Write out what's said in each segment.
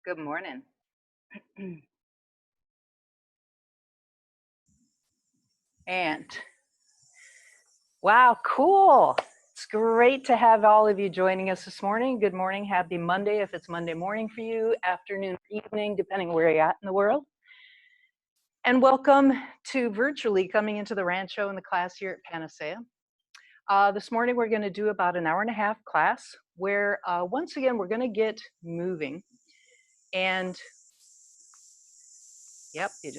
Good morning. And wow, cool. It's great to have all of you joining us this morning. Good morning. Happy Monday if it's Monday morning for you, afternoon, evening, depending where you're at in the world. And welcome to virtually coming into the Rancho and the class here at Panacea. This morning we're going to do about an hour and a half class where once again we're going to get moving. And yep, you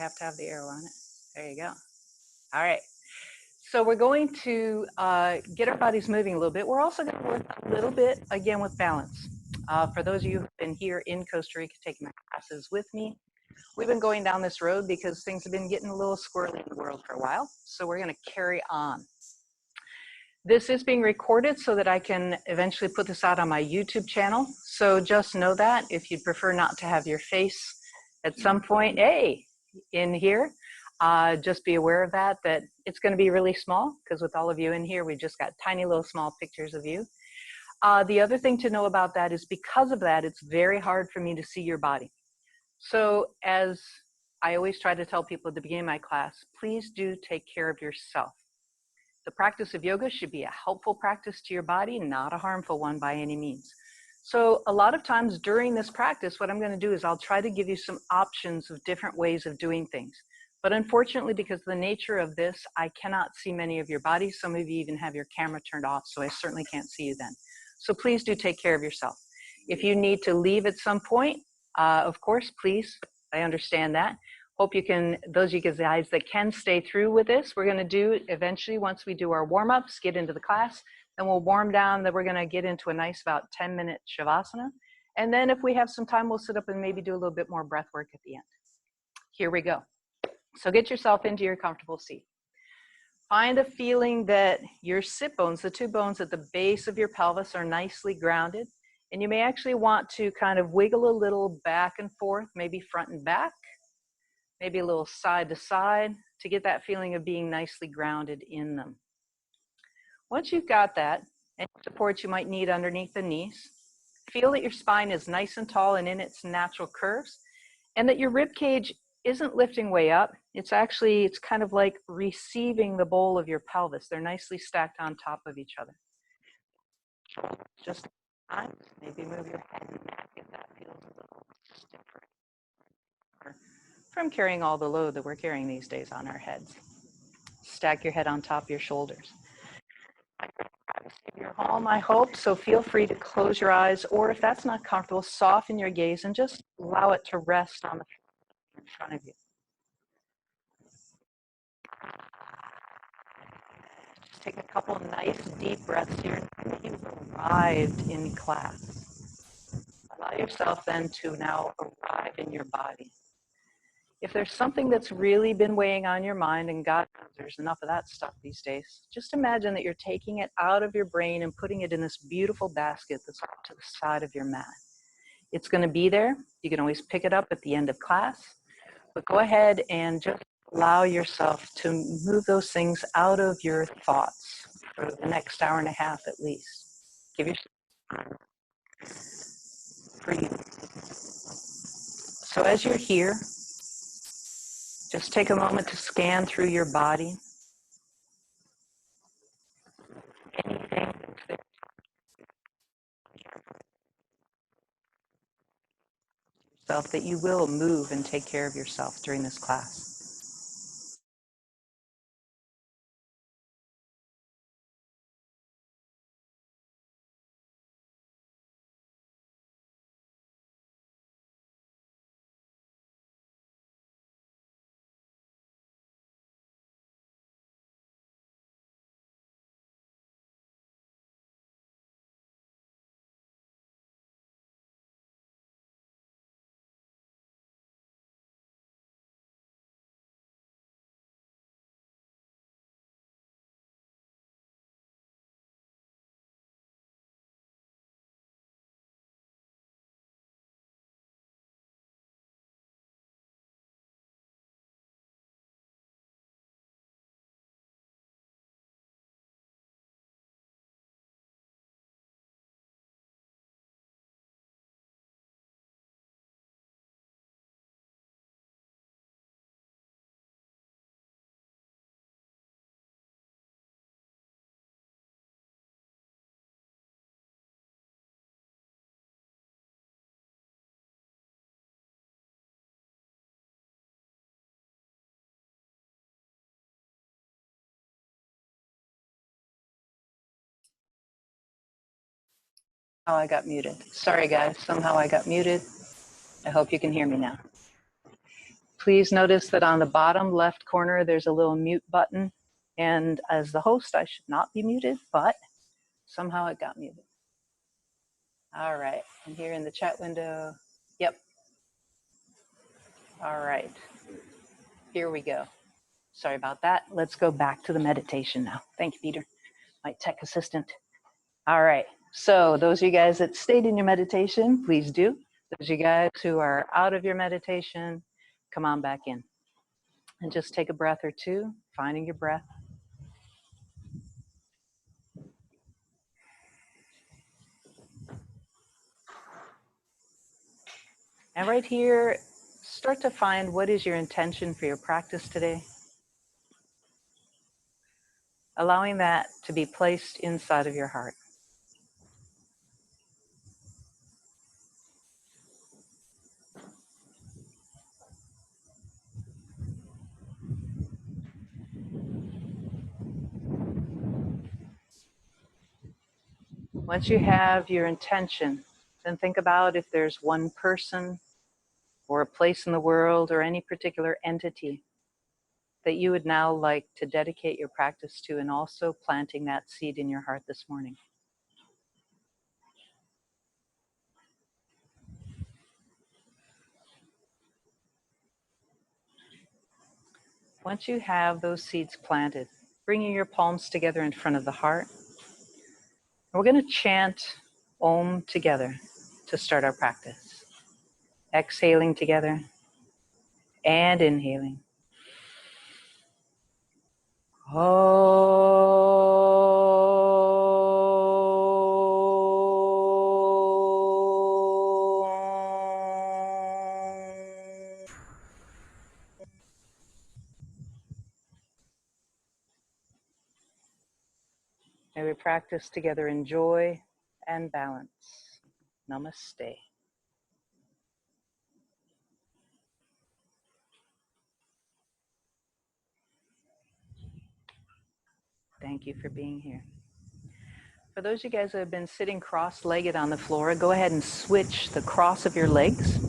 have to have the arrow on it. There you go. All right. So we're going to get our bodies moving a little bit. We're also going to work a little bit, again, with balance. For those of you who've been here in Costa Rica taking my classes with me, we've been going down this road because things have been getting a little squirrely in the world for a while. So we're going to carry on. This is being recorded so that I can eventually put this out on my YouTube channel. So just know that if you'd prefer not to have your face at some point, in here, just be aware of that it's going to be really small because with all of you in here, we've just got tiny little small pictures of you. The other thing to know about that is because of that, it's very hard for me to see your body. So as I always try to tell people at the beginning of my class, please do take care of yourself. The practice of yoga should be a helpful practice to your body, not a harmful one by any means. So a lot of times during this practice, what I'm going to do is I'll try to give you some options of different ways of doing things. But unfortunately, because of the nature of this, I cannot see many of your bodies. Some of you even have your camera turned off, so I certainly can't see you then. So please do take care of yourself. If you need to leave at some point, of course, please, I understand that. Hope you can, those of you guys that can stay through with this, we're going to do eventually, once we do our warm-ups, get into the class, then we'll warm down, then we're going to get into a nice about 10-minute Shavasana. And then if we have some time, we'll sit up and maybe do a little bit more breath work at the end. Here we go. So get yourself into your comfortable seat. Find a feeling that your sit bones, the two bones at the base of your pelvis, are nicely grounded. And you may actually want to kind of wiggle a little back and forth, maybe front and back, maybe a little side to side, to get that feeling of being nicely grounded in them. Once you've got that, any support you might need underneath the knees, feel that your spine is nice and tall and in its natural curves, and that your rib cage isn't lifting way up. It's kind of like receiving the bowl of your pelvis. They're nicely stacked on top of each other. Just maybe move your head and neck if that feels a little stiffer from carrying all the load that we're carrying these days on our heads. Stack your head on top of your shoulders. Your home, I hope, so feel free to close your eyes, or if that's not comfortable, soften your gaze and just allow it to rest on the floor in front of you. Just take a couple of nice deep breaths here and you've arrived in class. Allow yourself then to now arrive in your body. If there's something that's really been weighing on your mind, and God knows there's enough of that stuff these days, just imagine that you're taking it out of your brain and putting it in this beautiful basket that's off to the side of your mat. It's going to be there. You can always pick it up at the end of class, but go ahead and just allow yourself to move those things out of your thoughts for the next hour and a half at least. Give yourself time for you. So as you're here, just take a moment to scan through your body. Anything that you will move and take care of yourself during this class. I got muted. Sorry guys, somehow I got muted. I hope you can hear me now. Please notice that on the bottom left corner, there's a little mute button. And as the host, I should not be muted, but somehow it got muted. All right, and here in the chat window, yep. All right, here we go. Sorry about that. Let's go back to the meditation now. Thank you, Peter, my tech assistant. All right, so those of you guys that stayed in your meditation, please do. Those of you guys who are out of your meditation, come on back in. And just take a breath or two, finding your breath. And right here, start to find what is your intention for your practice today. Allowing that to be placed inside of your heart. Once you have your intention, then think about if there's one person or a place in the world or any particular entity that you would now like to dedicate your practice to, and also planting that seed in your heart this morning. Once you have those seeds planted, bringing your palms together in front of the heart, we're going to chant Om together to start our practice. Exhaling together and inhaling. May we practice together in joy and balance. Namaste. Thank you for being here. For those of you guys who have been sitting cross-legged on the floor, go ahead and switch the cross of your legs.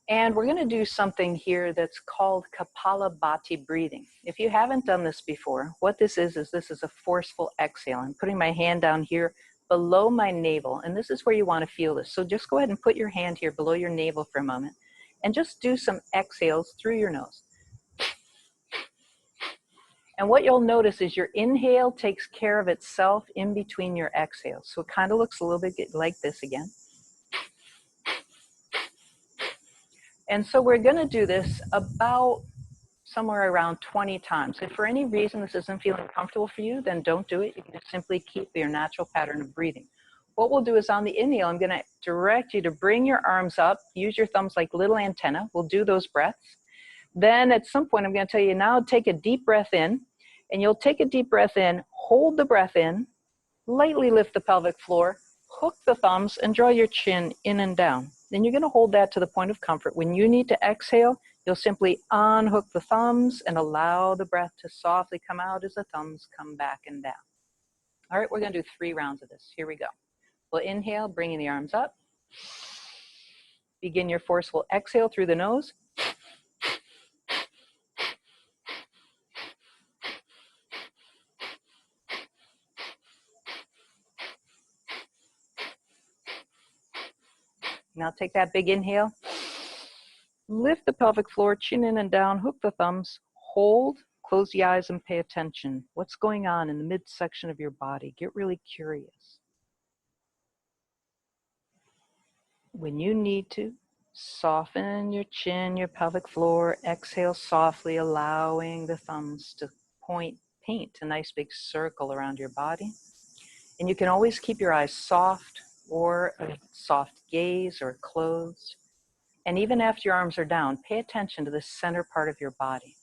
And we're going to do something here that's called Kapalabhati breathing. If you haven't done this before, what this is this is a forceful exhale. I'm putting my hand down here below my navel, and this is where you want to feel this. So just go ahead and put your hand here below your navel for a moment, and just do some exhales through your nose. And what you'll notice is your inhale takes care of itself in between your exhales. So it kind of looks a little bit like this again. And so we're going to do this about somewhere around 20 times. If for any reason this isn't feeling comfortable for you, then don't do it. You can just simply keep your natural pattern of breathing. What we'll do is on the inhale, I'm going to direct you to bring your arms up, use your thumbs like little antenna. We'll do those breaths. Then at some point, I'm going to tell you now, take a deep breath in, and you'll take a deep breath in, hold the breath in, lightly lift the pelvic floor, hook the thumbs, and draw your chin in and down. Then you're going to hold that to the point of comfort. When you need to exhale, you'll simply unhook the thumbs and allow the breath to softly come out as the thumbs come back and down. All right, we're going to do 3 rounds of this. Here we go. We'll inhale, bringing the arms up. Begin your forceful exhale through the nose. Now take that big inhale. Lift the pelvic floor, chin in and down, hook the thumbs, hold, close the eyes and pay attention. What's going on in the midsection of your body? Get really curious. When you need to, soften your chin, your pelvic floor, exhale softly, allowing the thumbs to paint a nice big circle around your body. And you can always keep your eyes soft or a soft gaze or closed. And even after your arms are down, pay attention to the center part of your body.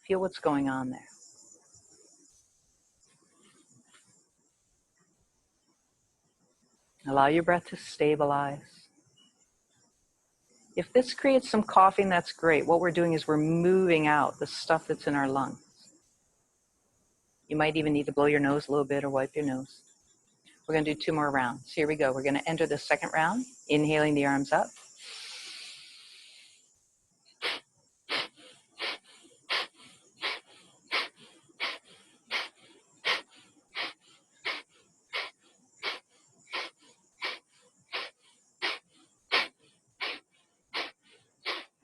Feel what's going on there. Allow your breath to stabilize. If this creates some coughing, that's great. What we're doing is we're moving out the stuff that's in our lungs. You might even need to blow your nose a little bit or wipe your nose. We're going to do 2 more rounds. Here we go. We're going to enter the second round, inhaling the arms up.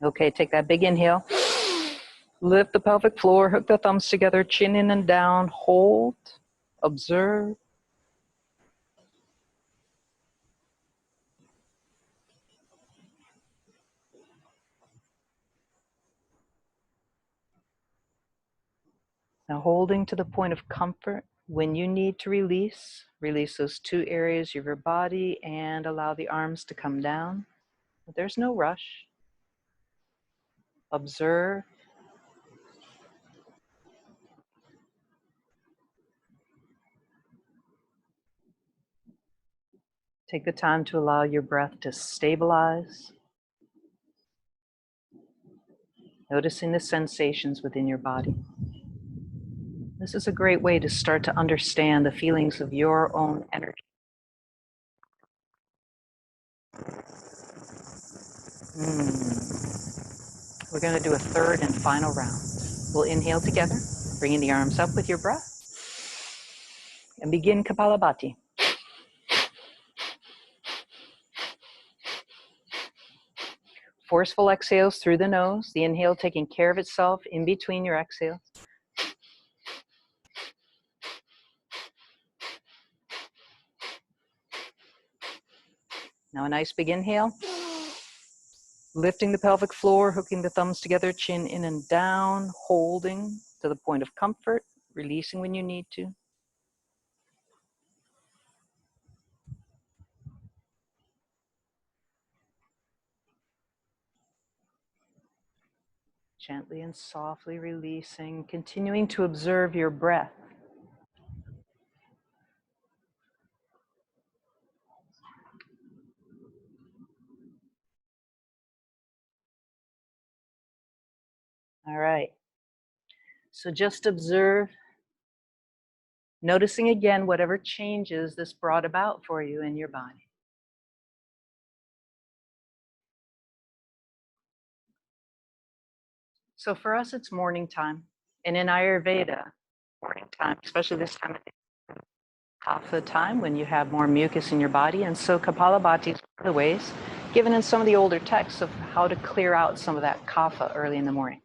Okay, take that big inhale. Lift the pelvic floor, hook the thumbs together, chin in and down, hold, observe. Now holding to the point of comfort. When you need to release, release those 2 areas of your body and allow the arms to come down. But there's no rush. Observe. Take the time to allow your breath to stabilize. Noticing the sensations within your body. This is a great way to start to understand the feelings of your own energy. We're going to do a third and final round. We'll inhale together, bringing the arms up with your breath, and begin Kapalabhati. Forceful exhales through the nose, the inhale taking care of itself in between your exhales. Now a nice big inhale. Lifting the pelvic floor, hooking the thumbs together, chin in and down, holding to the point of comfort, releasing when you need to. Gently and softly releasing, continuing to observe your breath. All right. So just observe, noticing again whatever changes this brought about for you in your body. So for us, it's morning time. And in Ayurveda, morning time, especially this time of day, Hatha time when you have more mucus in your body. And so Kapalabhati is one of the ways, given in some of the older texts, of how to clear out some of that kapha early in the morning.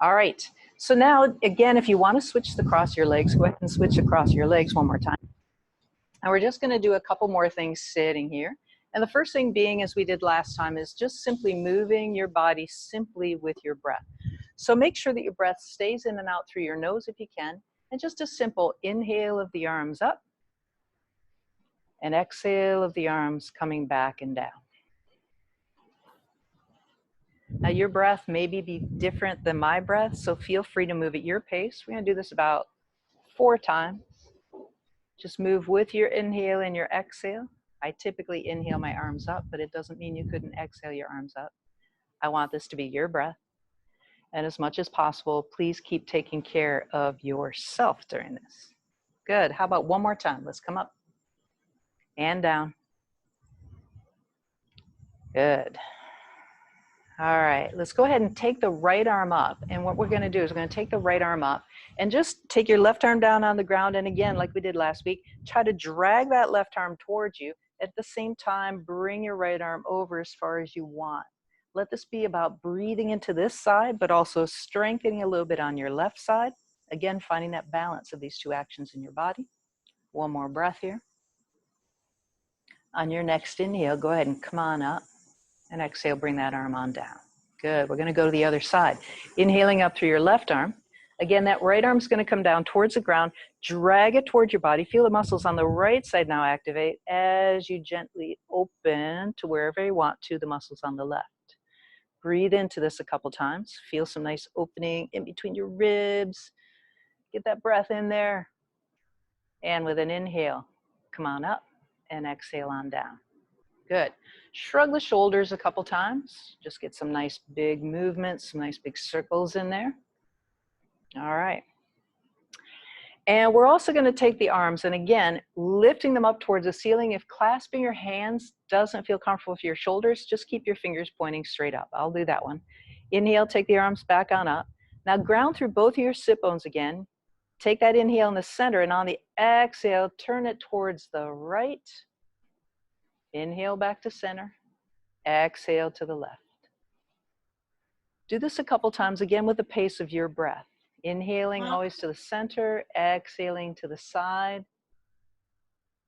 All right. So now, again, if you want to switch across your legs, go ahead and switch across your legs one more time. And we're just going to do a couple more things sitting here. And the first thing being, as we did last time, is just simply moving your body simply with your breath. So make sure that your breath stays in and out through your nose if you can. And just a simple inhale of the arms up. And exhale of the arms coming back and down. Now your breath may be different than my breath, so feel free to move at your pace. We're going to do this about 4 times. Just move with your inhale and your exhale. I typically inhale my arms up, but it doesn't mean you couldn't exhale your arms up. I want this to be your breath. And as much as possible, please keep taking care of yourself during this. Good. How about one more time? Let's come up and down. Good. All right, let's go ahead and take the right arm up. And what we're going to do is we're going to take the right arm up and just take your left arm down on the ground. And again, like we did last week, try to drag that left arm towards you. At the same time, bring your right arm over as far as you want. Let this be about breathing into this side, but also strengthening a little bit on your left side. Again, finding that balance of these 2 actions in your body. One more breath here. On your next inhale, go ahead and come on up. And exhale, bring that arm on down. Good. We're going to go to the other side. Inhaling up through your left arm. Again, that right arm is going to come down towards the ground. Drag it towards your body. Feel the muscles on the right side now activate as you gently open to wherever you want to, the muscles on the left. Breathe into this a couple times. Feel some nice opening in between your ribs. Get that breath in there. And with an inhale, come on up and exhale on down. Good. Shrug the shoulders a couple times. Just get some nice big movements, some nice big circles in there. All right. And we're also going to take the arms and again, lifting them up towards the ceiling. If clasping your hands doesn't feel comfortable for your shoulders, just keep your fingers pointing straight up. I'll do that one. Inhale, take the arms back on up. Now ground through both of your sit bones again. Take that inhale in the center, and on the exhale, turn it towards the right. Inhale back to center. Exhale to the left. Do this a couple times again with the pace of your breath. Inhaling always to the center, exhaling to the side.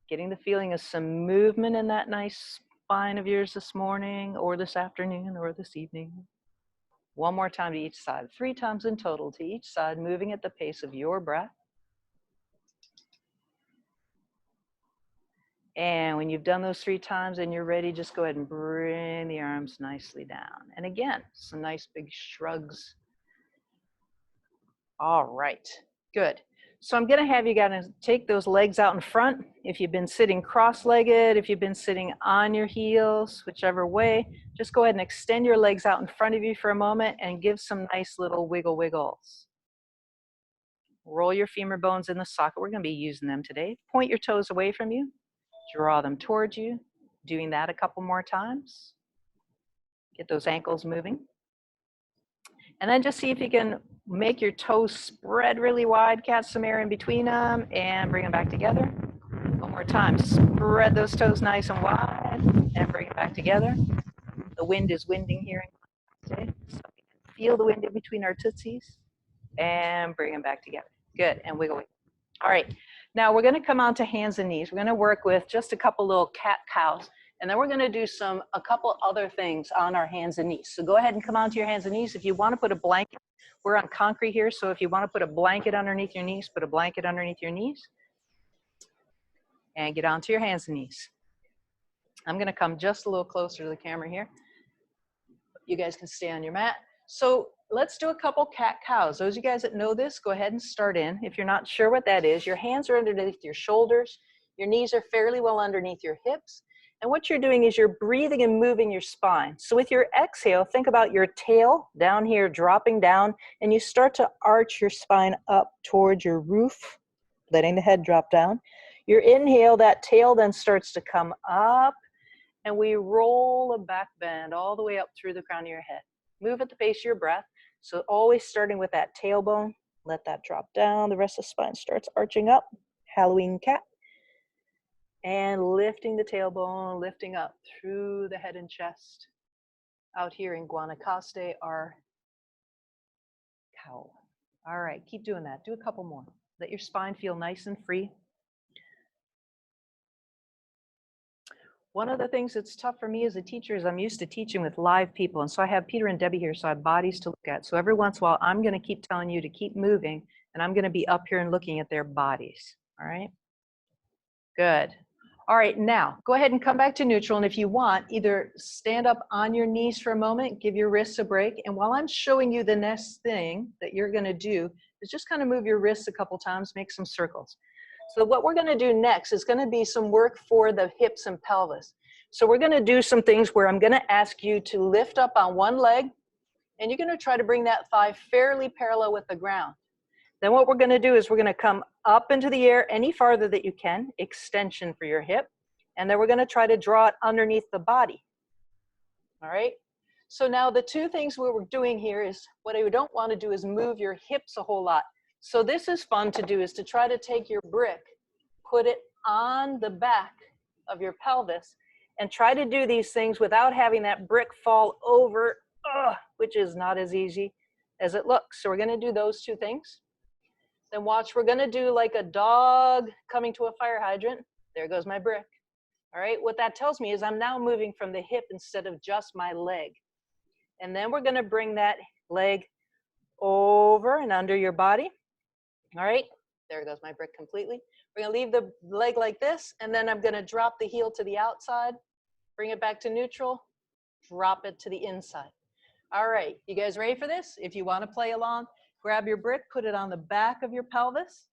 Getting the feeling of some movement in that nice spine of yours this morning or this afternoon or this evening. One more time to each side. 3 times in total to each side, moving at the pace of your breath. And when you've done those 3 times and you're ready, just go ahead and bring the arms nicely down. And again, some nice big shrugs. All right, good. So I'm gonna have you guys take those legs out in front. If you've been sitting cross-legged, if you've been sitting on your heels, whichever way, just go ahead and extend your legs out in front of you for a moment and give some nice little wiggle wiggles. Roll your femur bones in the socket. We're gonna be using them today. Point your toes away from you. Draw them towards you. Doing that a couple more times. Get those ankles moving. And then just see if you can make your toes spread really wide, catch some air in between them, and bring them back together. One more time. Spread those toes nice and wide, and bring it back together. The wind is winding here today, so we can feel the wind in between our tootsies, and bring them back together. Good, and wiggle. All right, now we're gonna come on to hands and knees. We're gonna work with just a couple little cat-cows, and then we're gonna do a couple other things on our hands and knees. So go ahead and come onto your hands and knees. If you wanna put a blanket, we're on concrete here, so if you wanna put a blanket underneath your knees, put a blanket underneath your knees, and get onto your hands and knees. I'm gonna come just a little closer to the camera here. You guys can stay on your mat. So let's do a couple cat-cows. Those of you guys that know this, go ahead and start in. If you're not sure what that is, your hands are underneath your shoulders. Your knees are fairly well underneath your hips. And what you're doing is you're breathing and moving your spine. So with your exhale, think about your tail down here dropping down, and you start to arch your spine up towards your roof, letting the head drop down. Your inhale, that tail then starts to come up, and we roll a back bend all the way up through the crown of your head. Move at the pace of your breath. So always starting with that tailbone, let that drop down. The rest of the spine starts arching up, Halloween cat. And lifting the tailbone, lifting up through the head and chest. Out here in Guanacaste, our cow. All right, keep doing that. Do a couple more. Let your spine feel nice and free. One of the things that's tough for me as a teacher is I'm used to teaching with live people. And so I have Peter and Debbie here, so I have bodies to look at. So every once in a while, I'm going to keep telling you to keep moving, and I'm going to be up here and looking at their bodies. All right? Good. All right, now go ahead and come back to neutral. And if you want, either stand up on your knees for a moment, give your wrists a break. And while I'm showing you the next thing that you're going to do is just kind of move your wrists a couple times, make some circles. So what we're going to do next is going to be some work for the hips and pelvis. So we're going to do some things where I'm going to ask you to lift up on one leg, and you're going to try to bring that thigh fairly parallel with the ground. Then what we're going to do is we're going to come up into the air any farther that you can, extension for your hip, and then we're going to try to draw it underneath the body. All right? So now the two things we were doing here is what I don't want to do is move your hips a whole lot. So this is fun to do, is to try to take your brick, put it on the back of your pelvis, and try to do these things without having that brick fall over, which is not as easy as it looks. So we're going to do those two things. Then watch, we're going to do like a dog coming to a fire hydrant. There goes my brick. All right, what that tells me is I'm now moving from the hip instead of just my leg. And then we're going to bring that leg over and under your body. All right, there goes my brick completely. We're going to leave the leg like this, and then I'm going to drop the heel to the outside, bring it back to neutral, drop it to the inside. All right, you guys ready for this? If you want to play along, grab your brick, put it on the back of your pelvis.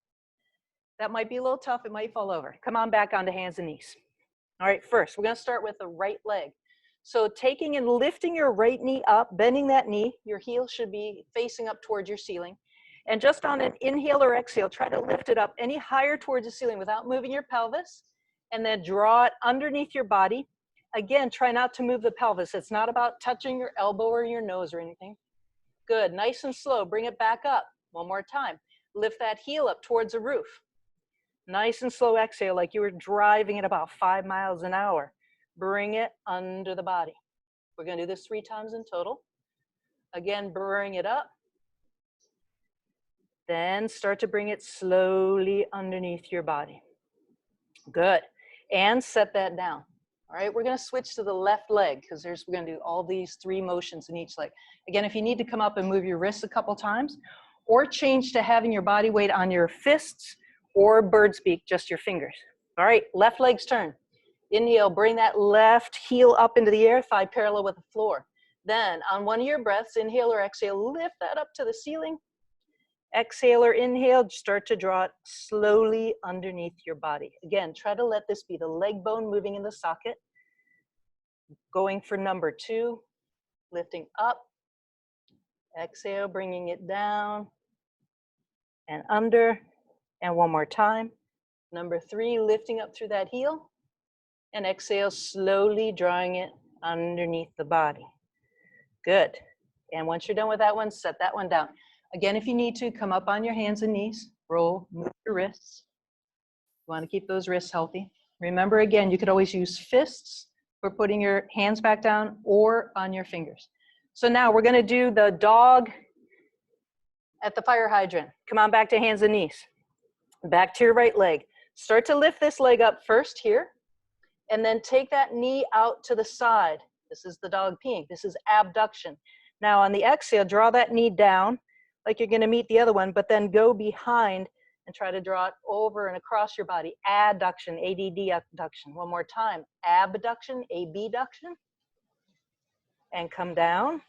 That might be a little tough. It might fall over. Come on back onto hands and knees. All right, first, we're going to start with the right leg. So taking and lifting your right knee up, bending that knee, your heel should be facing up towards your ceiling. And just on an inhale or exhale, try to lift it up any higher towards the ceiling without moving your pelvis, and then draw it underneath your body. Again, try not to move the pelvis. It's not about touching your elbow or your nose or anything. Good, nice and slow, bring it back up. One more time. Lift that heel up towards the roof. Nice and slow exhale like you were driving at about 5 miles an hour. Bring it under the body. We're gonna do this 3 times in total. Again, bring it up. Then start to bring it slowly underneath your body. Good. And set that down. All right, we're going to switch to the left leg because we're going to do all these 3 motions in each leg. Again, if you need to come up and move your wrists a couple times, or change to having your body weight on your fists or bird's beak, just your fingers. All right, left leg's turn. Inhale, bring that left heel up into the air, thigh parallel with the floor. Then on one of your breaths, inhale or exhale, lift that up to the ceiling. Exhale or inhale, start to draw it slowly underneath your body. Again, try to let this be the leg bone moving in the socket. Going for number 2, lifting up. Exhale, bringing it down and under. And one more time. Number 3, lifting up through that heel. And exhale, slowly drawing it underneath the body. Good. And once you're done with that one, set that one down. Again, if you need to, come up on your hands and knees, roll, move your wrists. You want to keep those wrists healthy. Remember, again, you could always use fists for putting your hands back down or on your fingers. So now we're going to do the dog at the fire hydrant. Come on back to hands and knees. Back to your right leg. Start to lift this leg up first here, and then take that knee out to the side. This is the dog peeing. This is abduction. Now on the exhale, draw that knee down like you're going to meet the other one, but then go behind and try to draw it over and across your body. Adduction, ADD abduction. One more time. Abduction, abduction. And come down.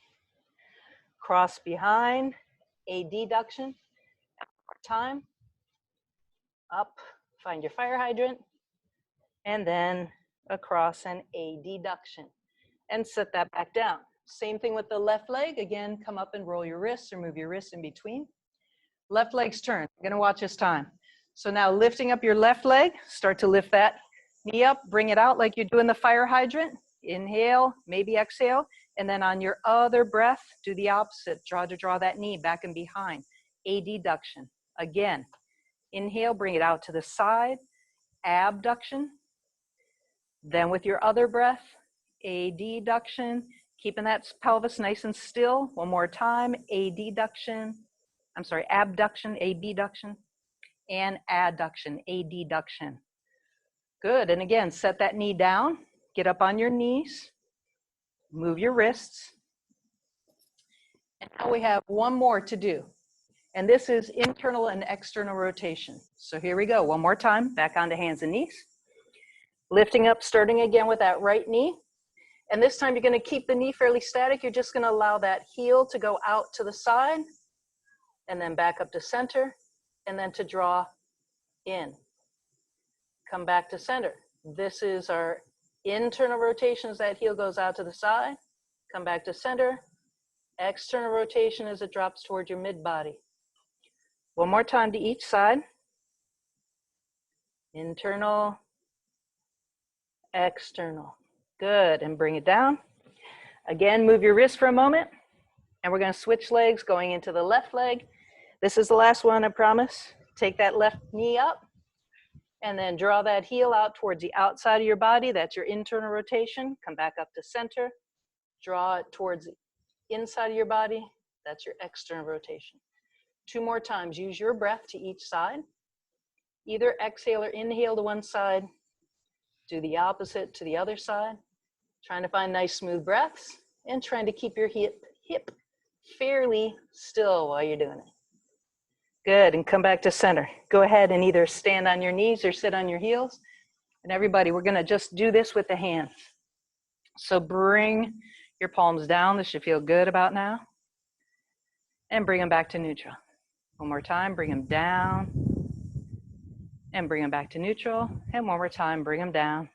Cross behind, adduction. One more time. Up, find your fire hydrant. And then across and adduction. And set that back down. Same thing with the left leg. Again, come up and roll your wrists or move your wrists in between. Left leg's turn. I'm going to watch this time. So now lifting up your left leg, start to lift that knee up, bring it out like you're doing the fire hydrant. Inhale, maybe exhale. And then on your other breath, do the opposite. Draw that knee back and behind. Adduction. Again, inhale, bring it out to the side. Abduction. Then with your other breath, adduction. Keeping that pelvis nice and still. One more time, abduction, abduction, and adduction, adduction. Good, and again, set that knee down, get up on your knees, move your wrists. And now we have one more to do. And this is internal and external rotation. So here we go, one more time, back onto hands and knees. Lifting up, starting again with that right knee. And this time you're going to keep the knee fairly static. You're just going to allow that heel to go out to the side and then back up to center and then to draw in. Come back to center. This is our internal rotation as that heel goes out to the side. Come back to center. External rotation as it drops towards your mid-body. One more time to each side. Internal, external. Good, and bring it down. Again, move your wrist for a moment, and we're going to switch legs going into the left leg. This is the last one, I promise. Take that left knee up, and then draw that heel out towards the outside of your body. That's your internal rotation. Come back up to center. Draw it towards the inside of your body. That's your external rotation. 2 more times. Use your breath to each side. Either exhale or inhale to one side. Do the opposite to the other side. Trying to find nice smooth breaths and trying to keep your hip fairly still while you're doing it. Good, and come back to center. Go ahead and either stand on your knees or sit on your heels. And everybody, we're gonna just do this with the hands. So bring your palms down. This should feel good about now. And bring them back to neutral. One more time, bring them down. And bring them back to neutral. And one more time, bring them down.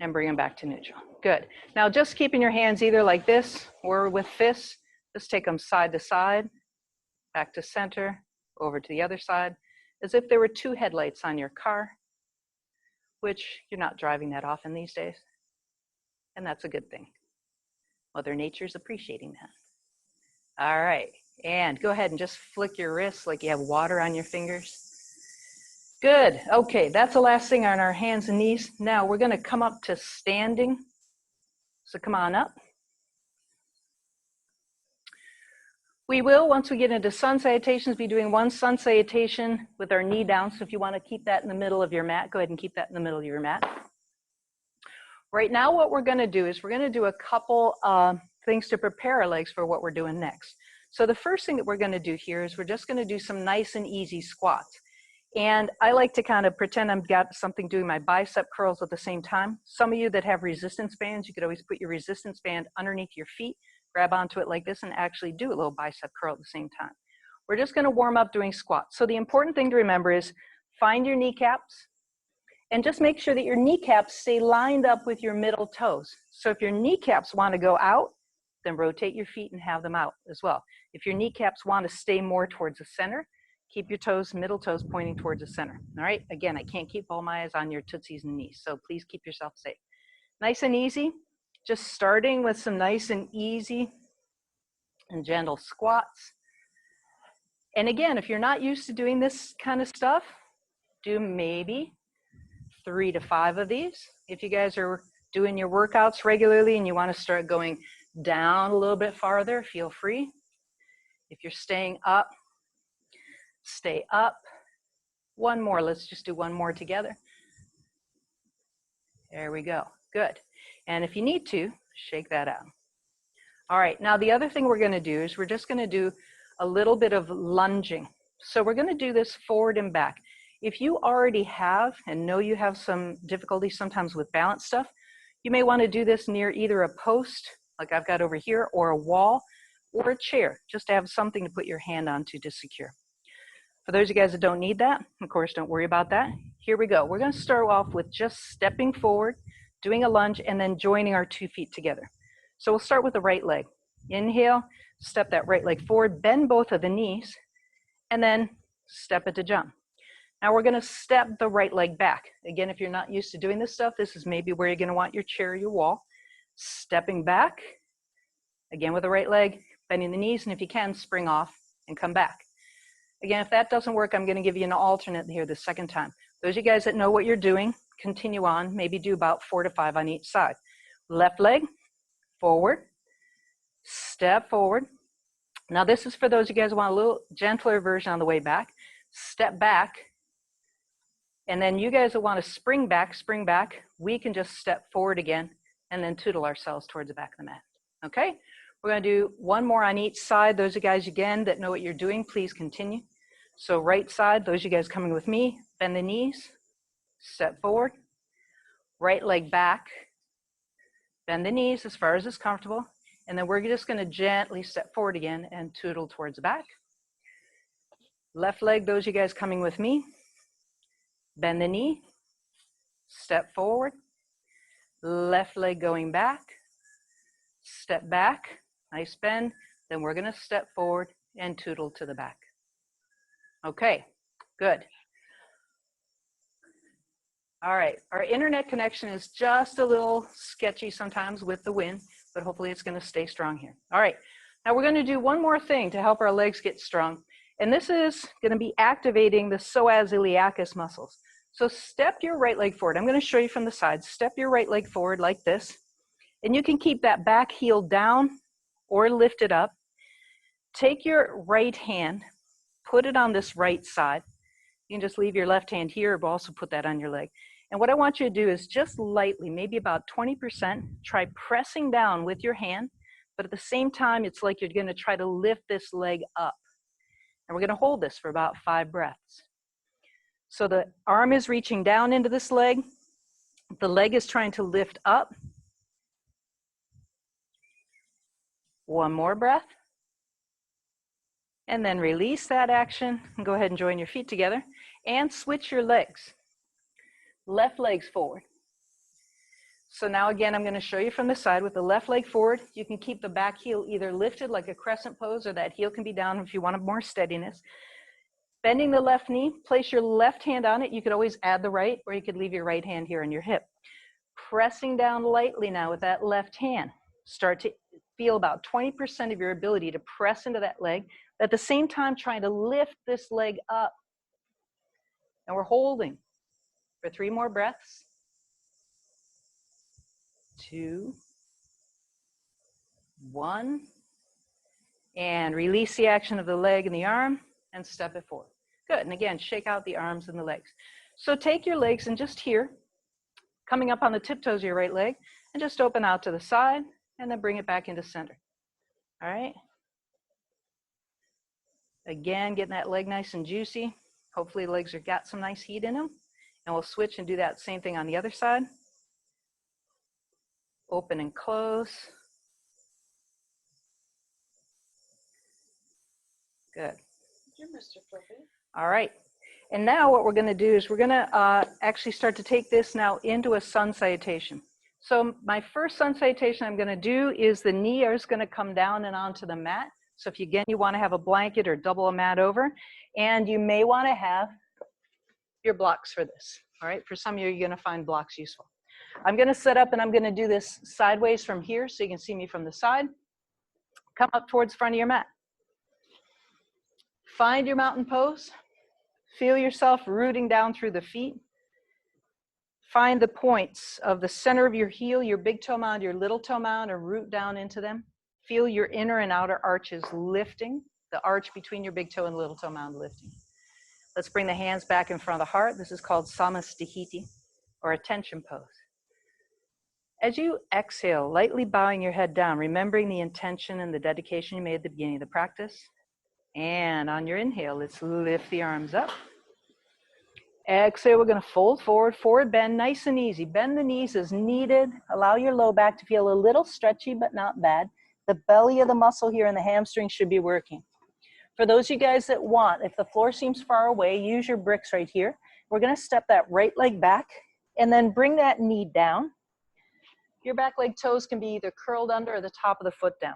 And bring them back to neutral. Good. Now just keeping your hands either like this or with fists. Just take them side to side. back to center, over to the other side, as if there were two headlights on your car, which you're not driving that often these days. And that's a good thing. Mother Nature's appreciating that. All right, and go ahead and just flick your wrists like you have water on your fingers. Good, okay, that's the last thing on our hands and knees. Now we're gonna come up to standing. So come on up. We will, once we get into sun salutations, be doing one sun salutation with our knee down. So if you wanna keep that in the middle of your mat, go ahead and keep that in the middle of your mat. Right now, what we're gonna do is we're gonna do a couple things to prepare our legs for what we're doing next. So the first thing that we're gonna do here is we're just gonna do some nice and easy squats. And I like to kind of pretend I've got something doing my bicep curls at the same time. Some of you that have resistance bands, you could always put your resistance band underneath your feet, grab onto it like this, and actually do a little bicep curl at the same time. We're just gonna warm up doing squats. So the important thing to remember is find your kneecaps, and just make sure that your kneecaps stay lined up with your middle toes. So if your kneecaps want to go out, then rotate your feet and have them out as well. If your kneecaps want to stay more towards the center, keep your toes, middle toes pointing towards the center. All right, again, I can't keep all my eyes on your tootsies and knees, so please keep yourself safe. Nice and easy, just starting with some nice and easy and gentle squats. And again, if you're not used to doing this kind of stuff, do maybe 3 to 5 of these. If you guys are doing your workouts regularly and you want to start going down a little bit farther, feel free. If you're staying up, stay up. One more, let's just do one more together. There we go, good. And if you need to, shake that out. All right, now the other thing we're gonna do is we're just gonna do a little bit of lunging. So we're gonna do this forward and back. If you already have and know you have some difficulty sometimes with balance stuff, you may want to do this near either a post, like I've got over here, or a wall, or a chair, just to have something to put your hand onto to secure. For those of you guys that don't need that, of course, don't worry about that. Here we go. We're going to start off with just stepping forward, doing a lunge, and then joining our 2 feet together. So we'll start with the right leg. Inhale, step that right leg forward, bend both of the knees, and then step it to jump. Now we're gonna step the right leg back. Again, if you're not used to doing this stuff, this is maybe where you're gonna want your chair or your wall. Stepping back, again with the right leg, bending the knees, and if you can, spring off and come back. Again, if that doesn't work, I'm gonna give you an alternate here the second time. Those of you guys that know what you're doing, continue on, maybe do about 4 to 5 on each side. Left leg, forward, step forward. Now this is for those of you guys who want a little gentler version on the way back. Step back. And then you guys will want to spring back. We can just step forward again and then tootle ourselves towards the back of the mat. Okay? We're going to do one more on each side. Those of you guys, again, that know what you're doing, please continue. So right side, those of you guys coming with me, bend the knees, step forward. Right leg back, bend the knees as far as is comfortable. And then we're just going to gently step forward again and tootle towards the back. Left leg, those of you guys coming with me, bend the knee, step forward, left leg going back, step back, nice bend, then we're gonna step forward and tootle to the back. Okay, good. All right, our internet connection is just a little sketchy sometimes with the wind, but hopefully it's gonna stay strong here. All right, now we're gonna do one more thing to help our legs get strong, and this is gonna be activating the psoas iliacus muscles. So step your right leg forward. I'm going to show you from the side. Step your right leg forward like this. And you can keep that back heel down or lift it up. Take your right hand, put it on this right side. You can just leave your left hand here, but also put that on your leg. And what I want you to do is just lightly, maybe about 20%, try pressing down with your hand. But at the same time, it's like you're going to try to lift this leg up. And we're going to hold this for about 5 breaths. So the arm is reaching down into this leg. The leg is trying to lift up. One more breath. And then release that action and go ahead and join your feet together and switch your legs. Left leg's forward. So now again, I'm going to show you from the side with the left leg forward. You can keep the back heel either lifted like a crescent pose, or that heel can be down if you want more steadiness. Bending the left knee, place your left hand on it. You could always add the right, or you could leave your right hand here on your hip. Pressing down lightly now with that left hand. Start to feel about 20% of your ability to press into that leg. At the same time, trying to lift this leg up. And we're holding for 3 more breaths. 2, 1. And release the action of the leg and the arm and step it forward. Good. And again, shake out the arms and the legs. So take your legs and just here, coming up on the tiptoes of your right leg, and just open out to the side and then bring it back into center. All right. Again, getting that leg nice and juicy. Hopefully the legs have got some nice heat in them. And we'll switch and do that same thing on the other side. Open and close. Good. All right. And now what we're going to do is we're going to actually start to take this now into a sun salutation. So my first sun salutation I'm going to do is the knee is going to come down and onto the mat. So if you want to have a blanket or double a mat over, and you may want to have your blocks for this. All right. For some of you, you're going to find blocks useful. I'm going to set up and I'm going to do this sideways from here so you can see me from the side. Come up towards the front of your mat. Find your mountain pose. Feel yourself rooting down through the feet. Find the points of the center of your heel, your big toe mound, your little toe mound, and root down into them. Feel your inner and outer arches lifting, the arch between your big toe and little toe mound lifting. Let's bring the hands back in front of the heart. This is called Samastihiti, or attention pose. As you exhale, lightly bowing your head down, remembering the intention and the dedication you made at the beginning of the practice. And on your inhale, let's lift the arms up. Exhale, we're going to fold forward, forward bend, nice and easy. Bend the knees as needed. Allow your low back to feel a little stretchy, but not bad. The belly of the muscle here and the hamstring should be working. For those of you guys that want, if the floor seems far away, use your bricks right here. We're going to step that right leg back and then bring that knee down. Your back leg toes can be either curled under or the top of the foot down.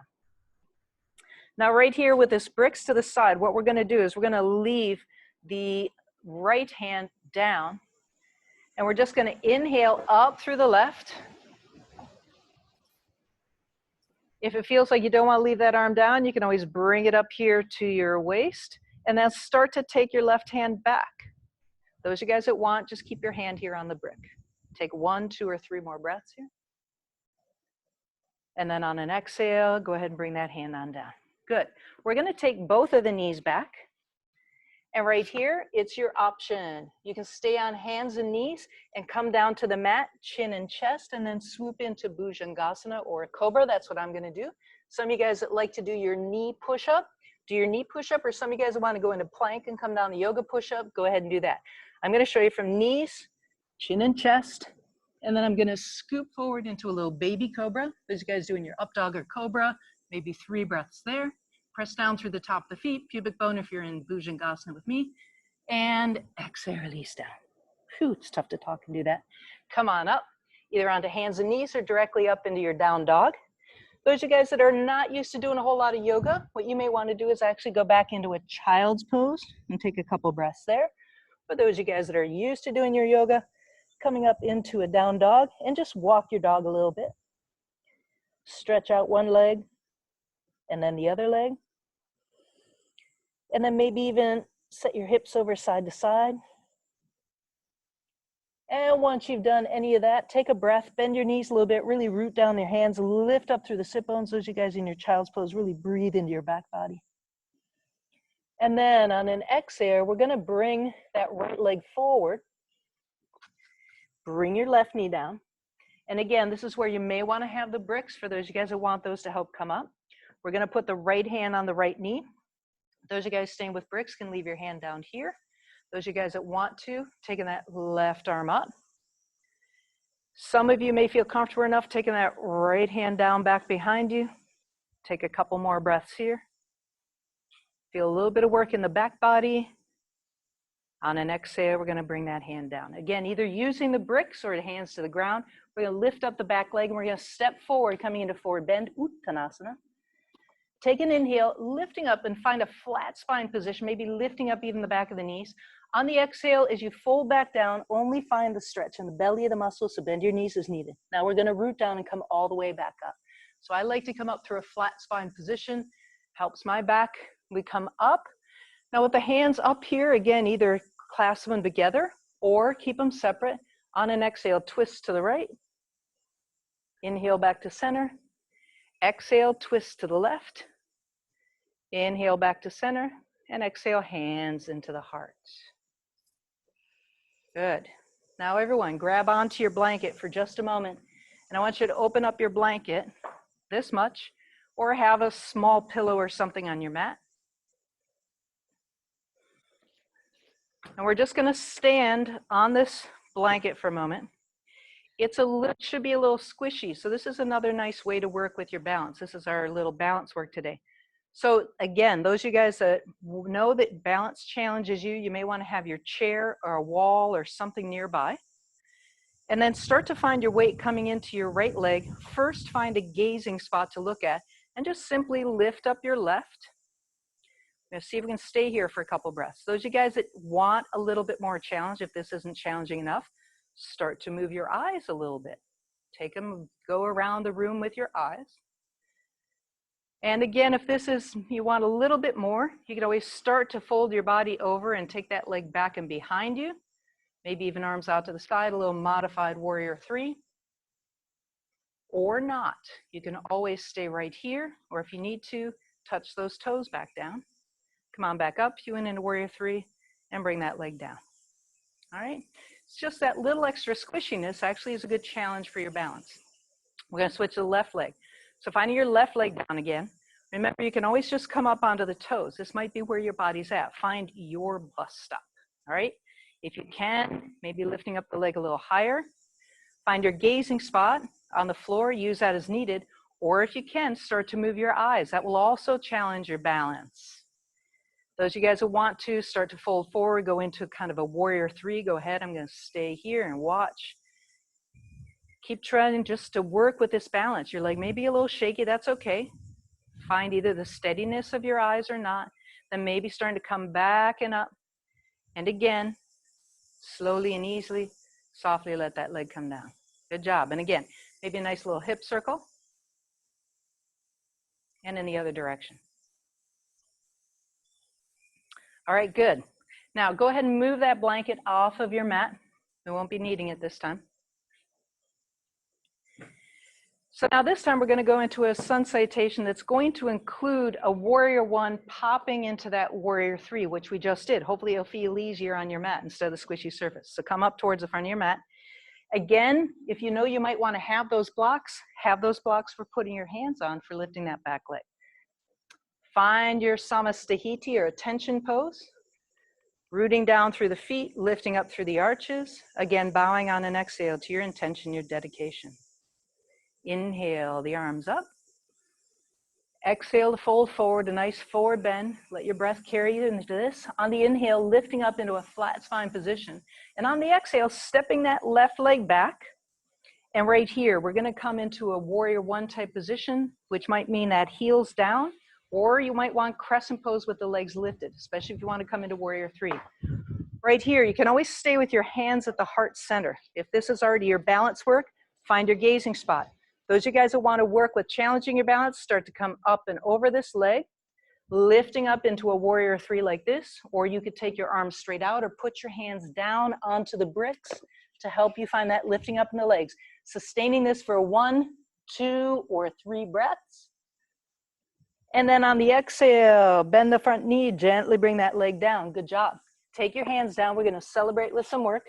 Now right here with this bricks to the side, what we're going to do is we're going to leave the right hand down, and we're just going to inhale up through the left. If it feels like you don't want to leave that arm down, you can always bring it up here to your waist, and then start to take your left hand back. Those of you guys that want, just keep your hand here on the brick. Take 1, 2, or 3 more breaths here. And then on an exhale, go ahead and bring that hand on down. Good. We're going to take both of the knees back. And right here, it's your option. You can stay on hands and knees and come down to the mat, chin and chest, and then swoop into Bhujangasana or a cobra. That's what I'm going to do. Some of you guys that like to do your knee push-up, do your knee push-up, or some of you guys that want to go into plank and come down to yoga push-up, go ahead and do that. I'm going to show you from knees, chin and chest, and then I'm going to scoop forward into a little baby cobra. Those you guys doing your up dog or cobra, maybe 3 breaths there. Press down through the top of the feet, pubic bone if you're in Bhujangasana with me, and exhale, release down. Whew, it's tough to talk and do that. Come on up, either onto hands and knees or directly up into your down dog. Those of you guys that are not used to doing a whole lot of yoga, what you may want to do is actually go back into a child's pose and take a couple breaths there. For those of you guys that are used to doing your yoga, coming up into a down dog and just walk your dog a little bit. Stretch out one leg and then the other leg. And then maybe even set your hips over side to side. And once you've done any of that, take a breath, bend your knees a little bit, really root down your hands, lift up through the sit bones. Those of you guys in your child's pose, really breathe into your back body. And then on an exhale, we're going to bring that right leg forward. Bring your left knee down. And again, this is where you may want to have the bricks for those of you guys that want those to help come up. We're going to put the right hand on the right knee. Those of you guys staying with bricks can leave your hand down here. Those of you guys that want to, taking that left arm up. Some of you may feel comfortable enough taking that right hand down back behind you. Take a couple more breaths here. Feel a little bit of work in the back body. On an exhale, we're going to bring that hand down. Again, either using the bricks or the hands to the ground. We're going to lift up the back leg and we're going to step forward, coming into forward bend, Uttanasana. Take an inhale, lifting up and find a flat spine position, maybe lifting up even the back of the knees. On the exhale, as you fold back down, only find the stretch in the belly of the muscles, so bend your knees as needed. Now we're going to root down and come all the way back up. So I like to come up through a flat spine position, helps my back. We come up. Now with the hands up here, again, either clasp them together or keep them separate. On an exhale, twist to the right. Inhale back to center. Exhale, twist to the left. Inhale back to center. And exhale, hands into the heart. Good. Now everyone, grab onto your blanket for just a moment. And I want you to open up your blanket this much, or have a small pillow or something on your mat. And we're just going to stand on this blanket for a moment. It should be a little squishy. So this is another nice way to work with your balance. This is our little balance work today. So again, those of you guys that know that balance challenges you, you may want to have your chair or a wall or something nearby. And then start to find your weight coming into your right leg. First, find a gazing spot to look at and just simply lift up your left. Now see if we can stay here for a couple breaths. Those of you guys that want a little bit more challenge, if this isn't challenging enough, start to move your eyes a little bit. Take them, go around the room with your eyes. And again, if this is, you want a little bit more, you can always start to fold your body over and take that leg back and behind you. Maybe even arms out to the side, a little modified warrior 3. Or not. You can always stay right here, or if you need to, touch those toes back down. Come on back up, you into warrior 3, and bring that leg down. All right? It's just that little extra squishiness actually is a good challenge for your balance. We're going to switch to the left leg. So finding your left leg down again. Remember, you can always just come up onto the toes. This might be where your body's at. Find your bust stop. All right? If you can, maybe lifting up the leg a little higher. Find your gazing spot on the floor. Use that as needed. Or if you can, start to move your eyes. That will also challenge your balance. Those of you guys who want to start to fold forward, go into kind of a warrior 3, go ahead. I'm going to stay here and watch. Keep trying just to work with this balance. Your leg may be a little shaky, that's okay. Find either the steadiness of your eyes or not. Then maybe starting to come back and up. And again, slowly and easily, softly let that leg come down. Good job. And again, maybe a nice little hip circle. And in the other direction. All right, good. Now go ahead and move that blanket off of your mat. We won't be needing it this time. So now this time we're going to go into a sun salutation that's going to include a warrior 1 popping into that warrior 3, which we just did. Hopefully it'll feel easier on your mat instead of the squishy surface. So come up towards the front of your mat. Again, if you know you might want to have those blocks for putting your hands on for lifting that back leg. Find your Samastahiti or attention pose. Rooting down through the feet, lifting up through the arches. Again, bowing on an exhale to your intention, your dedication. Inhale the arms up. Exhale to fold forward, a nice forward bend. Let your breath carry you into this. On the inhale, lifting up into a flat spine position. And on the exhale, stepping that left leg back. And right here, we're going to come into a warrior 1 type position, which might mean that heels down, or you might want crescent pose with the legs lifted, especially if you want to come into warrior 3. Right here, you can always stay with your hands at the heart center. If this is already your balance work, find your gazing spot. Those of you guys that want to work with challenging your balance, start to come up and over this leg, lifting up into a warrior 3 like this, or you could take your arms straight out or put your hands down onto the bricks to help you find that lifting up in the legs. Sustaining this for 1, 2, or 3 breaths. And then on the exhale, bend the front knee, gently bring that leg down. Good job. Take your hands down. We're going to celebrate with some work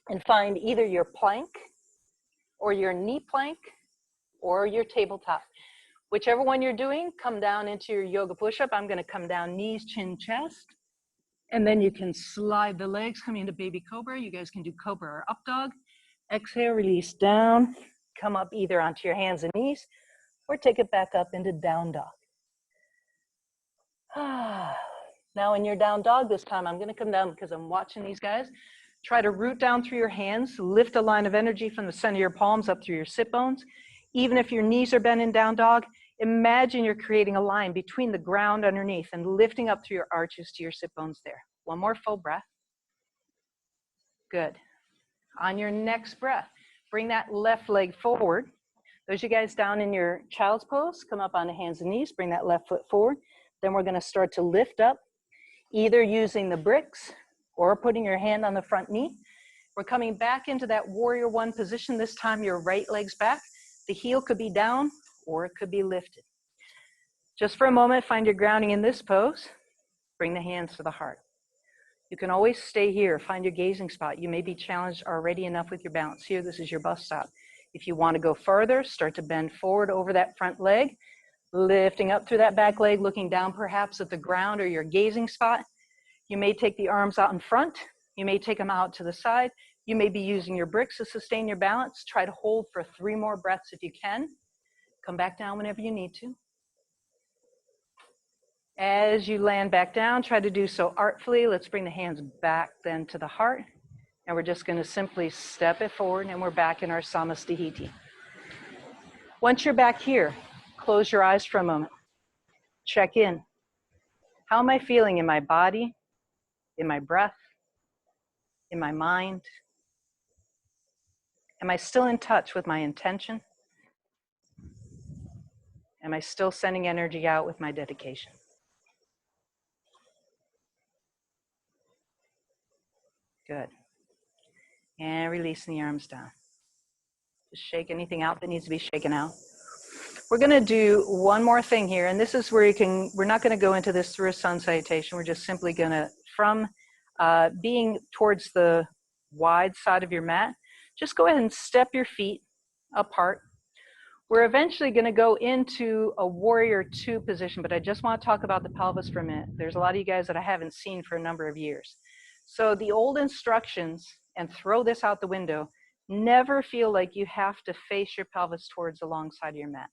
and find either your plank or your knee plank or your tabletop. Whichever one you're doing, come down into your yoga push-up. I'm going to come down knees, chin, chest. And then you can slide the legs, coming into baby cobra. You guys can do cobra or up dog. Exhale, release down. Come up either onto your hands and knees or take it back up into down dog. Now in your down dog this time, I'm gonna come down because I'm watching these guys. Try to root down through your hands, lift a line of energy from the center of your palms up through your sit bones. Even if your knees are bent in down dog, imagine you're creating a line between the ground underneath and lifting up through your arches to your sit bones there. One more full breath. Good. On your next breath, bring that left leg forward. Those you guys down in your child's pose, come up on the hands and knees, bring that left foot forward. Then we're gonna start to lift up, either using the bricks or putting your hand on the front knee. We're coming back into that warrior one position. This time your right leg's back. The heel could be down or it could be lifted. Just for a moment, find your grounding in this pose. Bring the hands to the heart. You can always stay here, find your gazing spot. You may be challenged already enough with your balance. Here, this is your bus stop. If you want to go further, start to bend forward over that front leg, lifting up through that back leg, looking down perhaps at the ground or your gazing spot. You may take the arms out in front. You may take them out to the side. You may be using your bricks to sustain your balance. Try to hold for 3 more breaths if you can. Come back down whenever you need to. As you land back down, try to do so artfully. Let's bring the hands back then to the heart. And we're just going to simply step it forward, and we're back in our Samastihiti. Once you're back here, close your eyes for a moment. Check in. How am I feeling in my body, in my breath, in my mind? Am I still in touch with my intention? Am I still sending energy out with my dedication? Good. And releasing the arms down. Just shake anything out that needs to be shaken out. We're going to do one more thing here, and this is where you can, we're not going to go into this through a sun salutation. We're just simply going to, from being towards the wide side of your mat, just go ahead and step your feet apart. We're eventually going to go into a warrior two position, but I just want to talk about the pelvis for a minute. There's a lot of you guys that I haven't seen for a number of years. So the old instructions, and throw this out the window, never feel like you have to face your pelvis towards the long side of your mat.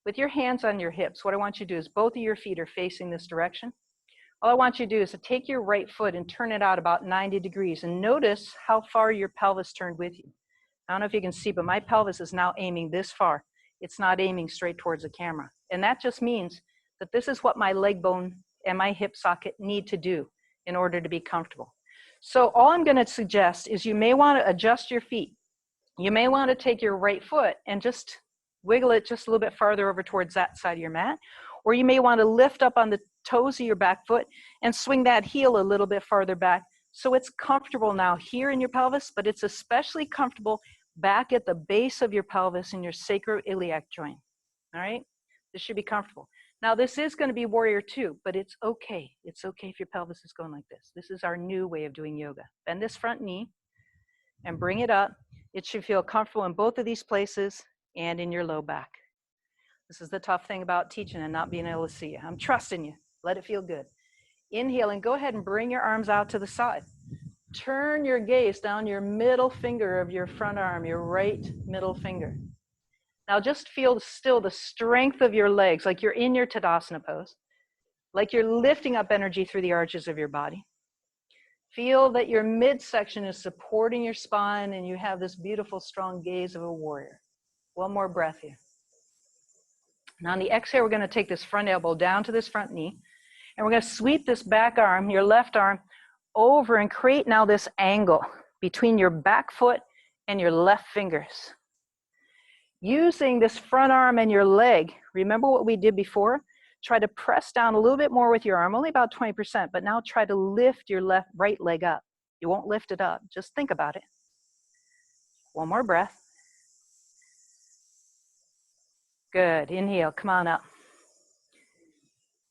With your hands on your hips, what I want you to do is both of your feet are facing this direction. All I want you to do is to take your right foot and turn it out about 90 degrees and notice how far your pelvis turned with you. I don't know if you can see, but my pelvis is now aiming this far. It's not aiming straight towards the camera. And that just means that this is what my leg bone and my hip socket need to do in order to be comfortable. So all I'm going to suggest is you may want to adjust your feet. You may want to take your right foot and just wiggle it just a little bit farther over towards that side of your mat. Or you may want to lift up on the toes of your back foot and swing that heel a little bit farther back. So it's comfortable now here in your pelvis, but it's especially comfortable back at the base of your pelvis in your sacroiliac joint. All right? This should be comfortable. Now this is going to be warrior two, but it's okay. It's okay if your pelvis is going like this. This is our new way of doing yoga. Bend this front knee and bring it up. It should feel comfortable in both of these places and in your low back. This is the tough thing about teaching and not being able to see you. I'm trusting you. Let it feel good. Inhale and go ahead and bring your arms out to the side. Turn your gaze down your middle finger of your front arm, your right middle finger. Now just feel still the strength of your legs, like you're in your Tadasana pose, like you're lifting up energy through the arches of your body. Feel that your midsection is supporting your spine and you have this beautiful, strong gaze of a warrior. One more breath here. Now on the exhale, we're going to take this front elbow down to this front knee, and we're going to sweep this back arm, your left arm, over and create now this angle between your back foot and your left fingers. Using this front arm and your leg, remember what we did before? Try to press down a little bit more with your arm, only about 20%, but now try to lift your right leg up. You won't lift it up, just think about it. One more breath. Good, inhale, come on up.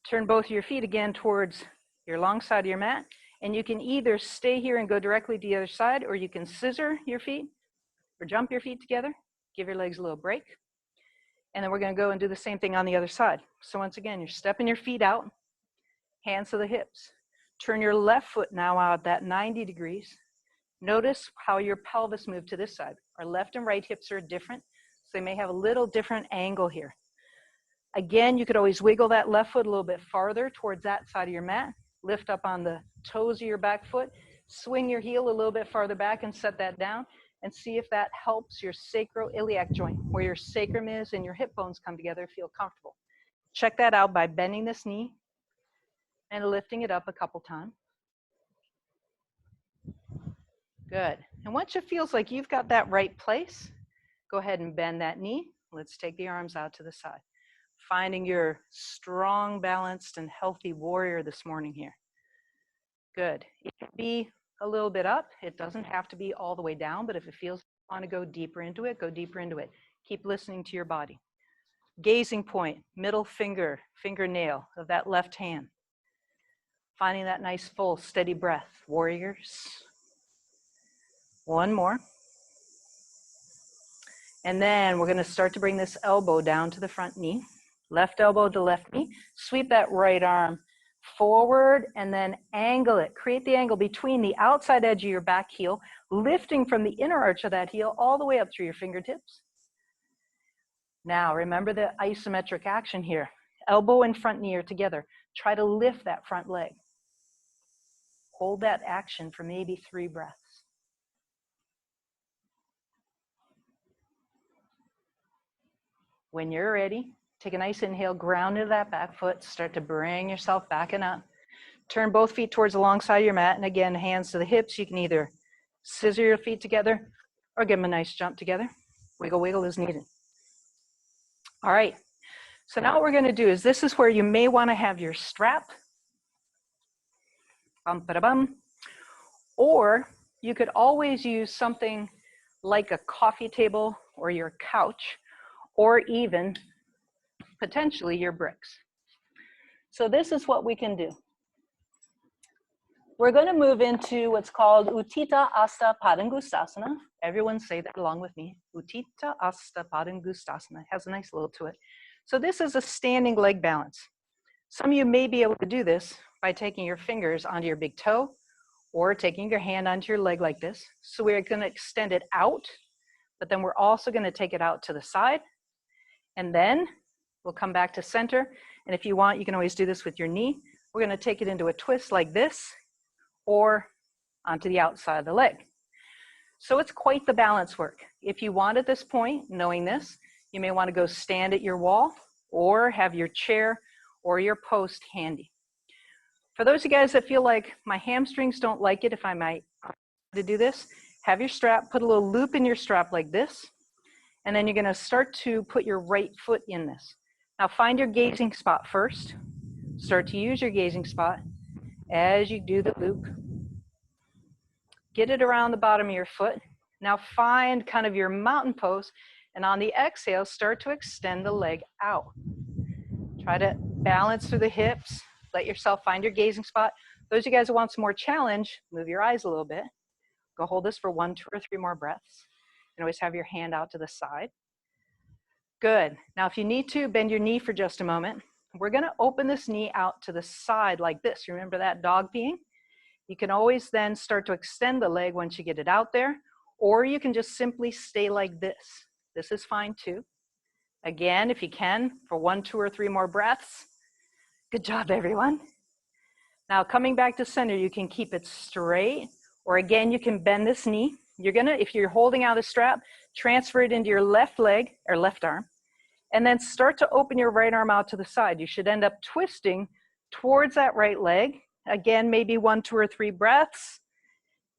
Turn both of your feet again towards your long side of your mat, and you can either stay here and go directly to the other side, or you can scissor your feet, or jump your feet together, give your legs a little break, and then we're going to go and do the same thing on the other side. So once again, you're stepping your feet out, hands to the hips. Turn your left foot now out that 90 degrees. Notice how your pelvis moved to this side. Our left and right hips are different, so they may have a little different angle here. Again, you could always wiggle that left foot a little bit farther towards that side of your mat. lift up on the toes of your back foot, swing your heel a little bit farther back and set that down, and see if that helps your sacroiliac joint, where your sacrum is and your hip bones come together, feel comfortable. Check that out by bending this knee and lifting it up a couple times. Good. And once it feels like you've got that right place, go ahead and bend that knee. Let's take the arms out to the side. Finding your strong, balanced, and healthy warrior this morning here. Good. It can be a little bit up. It doesn't have to be all the way down, but if it feels you want to go deeper into it, go deeper into it. Keep listening to your body. Gazing point, middle finger, fingernail of that left hand. Finding that nice, full, steady breath. Warriors. One more. And then we're going to start to bring this elbow down to the front knee. Left elbow to left knee. Sweep that right arm forward and then angle it. Create the angle between the outside edge of your back heel, lifting from the inner arch of that heel all the way up through your fingertips. Now, remember the isometric action here. Elbow and front knee are together. Try to lift that front leg. Hold that action for maybe 3 breaths. When you're ready, take a nice inhale, ground into that back foot, start to bring yourself back and up. Turn both feet towards the long side of your mat, and again, hands to the hips. You can either scissor your feet together or give them a nice jump together. Wiggle, wiggle as needed. All right, so now what we're gonna do is this is where you may wanna have your strap. Bum, ba-da-bum. Or you could always use something like a coffee table or your couch, or even potentially your bricks. So this is what we can do. We're going to move into what's called Utthita Hasta Padangusthasana. Everyone say that along with me. Utthita Hasta Padangusthasana. It has a nice little to it. So this is a standing leg balance. Some of you may be able to do this by taking your fingers onto your big toe or taking your hand onto your leg like this. So we're going to extend it out, but then we're also going to take it out to the side. And then we'll come back to center. And if you want, you can always do this with your knee. We're going to take it into a twist like this or onto the outside of the leg. So it's quite the balance work. If you want at this point, knowing this, you may want to go stand at your wall or have your chair or your post handy. For those of you guys that feel like my hamstrings don't like it if I might to do this, have your strap, put a little loop in your strap like this. And then you're going to start to put your right foot in this. Now find your gazing spot first. Start to use your gazing spot as you do the loop. Get it around the bottom of your foot. Now find kind of your mountain pose, and on the exhale, start to extend the leg out. Try to balance through the hips. Let yourself find your gazing spot. Those of you guys who want some more challenge, move your eyes a little bit. Go hold this for 1, 2, or 3 more breaths. And always have your hand out to the side. Good. Now, if you need to, bend your knee for just a moment. We're going to open this knee out to the side like this. Remember that dog peeing? You can always then start to extend the leg once you get it out there, or you can just simply stay like this. This is fine too. Again, if you can, for 1, 2, or 3 more breaths. Good job, everyone. Now, coming back to center, you can keep it straight, or again, you can bend this knee. You're gonna, if you're holding out a strap, transfer it into your left leg or left arm, and then start to open your right arm out to the side. You should end up twisting towards that right leg. Again, maybe 1, 2, or 3 breaths.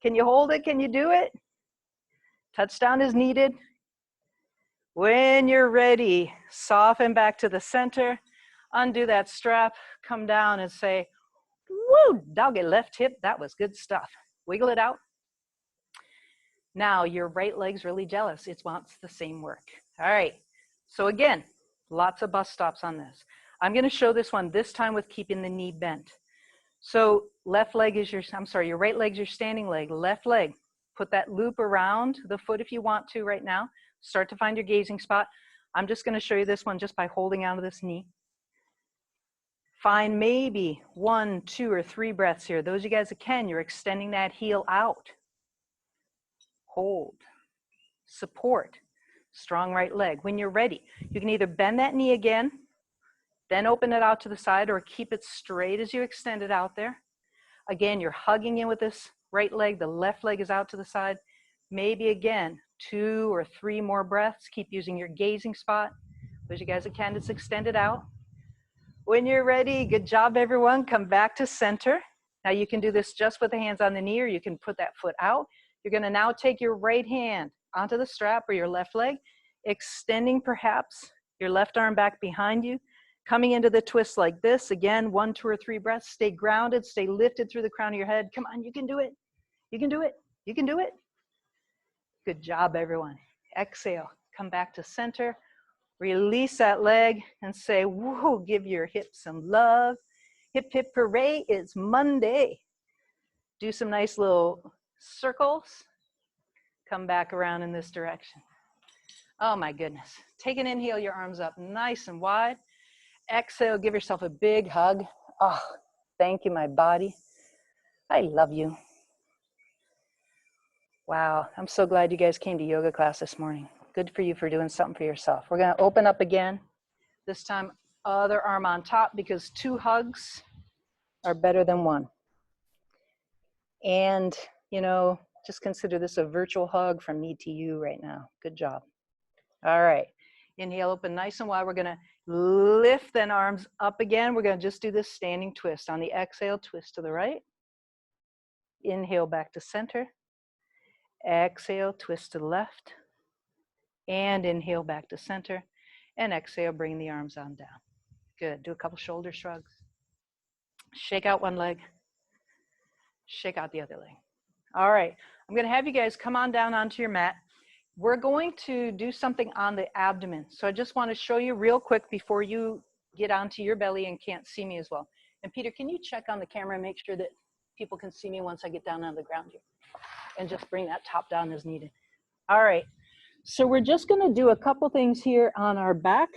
Can you hold it? Can you do it? Touchdown is needed. When you're ready, soften back to the center, undo that strap, come down and say, woo, doggy left hip, that was good stuff. Wiggle it out. Now your right leg's really jealous. It wants the same work. All right, so again, lots of bus stops on this. I'm gonna show this one this time with keeping the knee bent. So left leg is your, your right leg's your standing leg, left leg. Put that loop around the foot if you want to right now. Start to find your gazing spot. I'm just gonna show you this one just by holding onto this knee. Find maybe 1, 2, or 3 breaths here. Those of you guys that can, you're extending that heel out. Hold, support, strong right leg. When you're ready, you can either bend that knee again, then open it out to the side, or keep it straight as you extend it out there. Again, you're hugging in with this right leg. The left leg is out to the side. Maybe again, 2 or 3 more breaths. Keep using your gazing spot. As you guys can, just extend it out. When you're ready, good job everyone. Come back to center. Now you can do this just with the hands on the knee, or you can put that foot out. You're gonna now take your right hand onto the strap or your left leg, extending perhaps your left arm back behind you, coming into the twist like this. Again, 1, 2, or 3 breaths. Stay grounded, stay lifted through the crown of your head. Come on, you can do it. You can do it. You can do it. Good job, everyone. Exhale, come back to center. Release that leg and say, whoa, give your hips some love. Hip, hip, hooray, it's Monday. Do some nice little circles. Come back around in this direction. Oh my goodness. Take an inhale, your arms up nice and wide. Exhale, give yourself a big hug. Oh, thank you, my body. I love you. Wow, I'm so glad you guys came to yoga class this morning. Good for you for doing something for yourself. We're gonna open up again. This time, other arm on top, because 2 hugs are better than 1. And, you know, just consider this a virtual hug from me to you right now. Good job. All right. Inhale, open nice and wide. We're going to lift then arms up again. We're going to just do this standing twist. On the exhale, twist to the right. Inhale, back to center. Exhale, twist to the left. And inhale, back to center. And exhale, bring the arms on down. Good. Do a couple shoulder shrugs. Shake out one leg. Shake out the other leg. All right. I'm going to have you guys come on down onto your mat. We're going to do something on the abdomen. So I just want to show you real quick before you get onto your belly and can't see me as well. And Peter, can you check on the camera and make sure that people can see me once I get down on the ground here? And just bring that top down as needed. All right. So we're just going to do a couple things here on our back.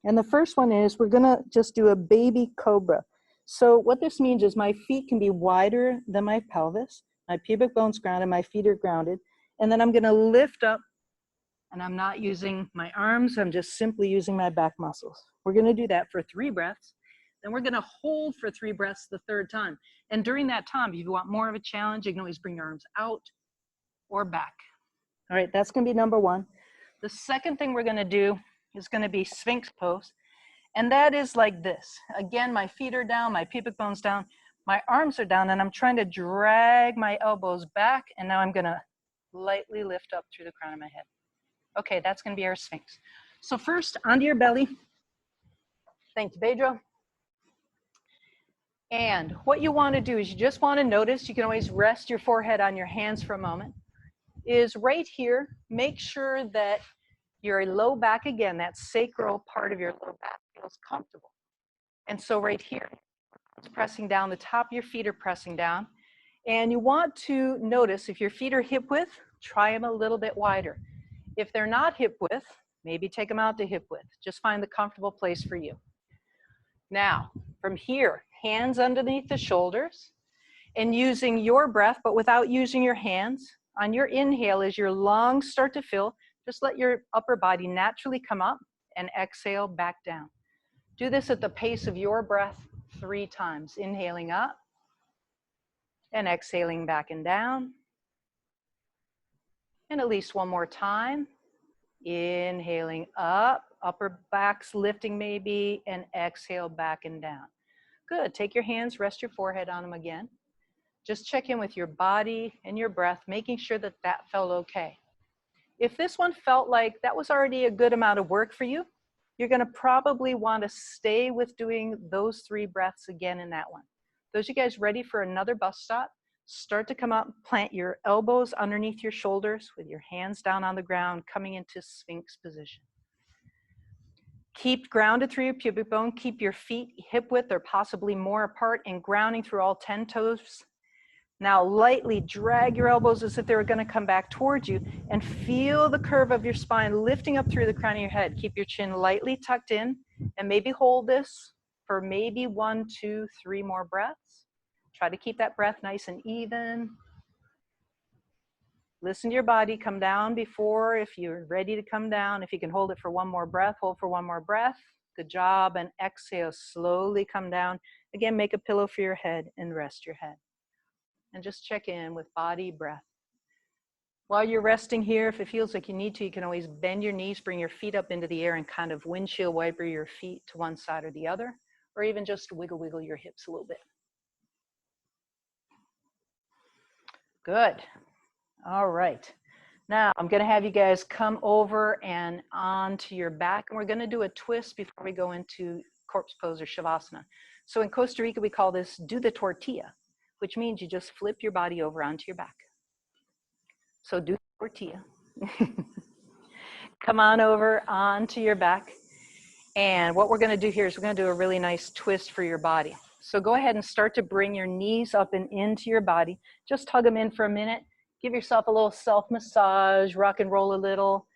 And the first one is we're going to just do a baby cobra. So what this means is my feet can be wider than my pelvis. My pubic bone's grounded, my feet are grounded. And then I'm going to lift up. And I'm not using my arms, I'm just simply using my back muscles. We're gonna do that for 3 breaths. Then we're gonna hold for 3 breaths the 3rd time. And during that time, if you want more of a challenge, you can always bring your arms out or back. All right, that's gonna be number 1. The second thing we're gonna do is gonna be Sphinx pose. And that is like this. Again, my feet are down, my pubic bone's down, my arms are down, and I'm trying to drag my elbows back, and now I'm gonna lightly lift up through the crown of my head. Okay, that's going to be our Sphinx. So first, onto your belly. Thank you, Pedro. And what you want to do is you just want to notice, you can always rest your forehead on your hands for a moment, is right here, make sure that your low back, again, that sacral part of your low back feels comfortable. And so right here, it's pressing down, the top of your feet are pressing down. And you want to notice if your feet are hip width, try them a little bit wider. If they're not hip width, maybe take them out to hip width. Just find the comfortable place for you. Now, from here, hands underneath the shoulders and using your breath, but without using your hands. On your inhale, as your lungs start to fill, just let your upper body naturally come up and exhale back down. Do this at the pace of your breath 3 times. Inhaling up and exhaling back and down. And at least one more time. Inhaling up, upper back's lifting maybe, and exhale back and down. Good. Take your hands, rest your forehead on them again. Just check in with your body and your breath, making sure that that felt okay. If this one felt like that was already a good amount of work for you, you're going to probably want to stay with doing those 3 breaths again in that one. Those you guys ready for another bus stop? Start to come up, plant your elbows underneath your shoulders with your hands down on the ground, coming into Sphinx position. Keep grounded through your pubic bone. Keep your feet hip width or possibly more apart and grounding through all 10 toes. Now lightly drag your elbows as if they were going to come back towards you and feel the curve of your spine lifting up through the crown of your head. Keep your chin lightly tucked in and maybe hold this for maybe 1, 2, 3 more breaths. Try to keep that breath nice and even. Listen to your body, come down before if you're ready to come down. If you can hold it for 1 more breath, hold for 1 more breath. Good job, and exhale, slowly come down. Again, make a pillow for your head and rest your head. And just check in with body, breath. While you're resting here, if it feels like you need to, you can always bend your knees, bring your feet up into the air and kind of windshield wiper your feet to one side or the other, or even just wiggle your hips a little bit. Good. All right. Now I'm going to have you guys come over and onto your back, and we're going to do a twist before we go into corpse pose or shavasana. So in Costa Rica, we call this do the tortilla, which means you just flip your body over onto your back. So do the tortilla. Come on over onto your back. And what we're going to do here is we're going to do a really nice twist for your body. So go ahead and start to bring your knees up and into your body. Just hug them in for a minute. Give yourself a little self-massage, rock and roll a little.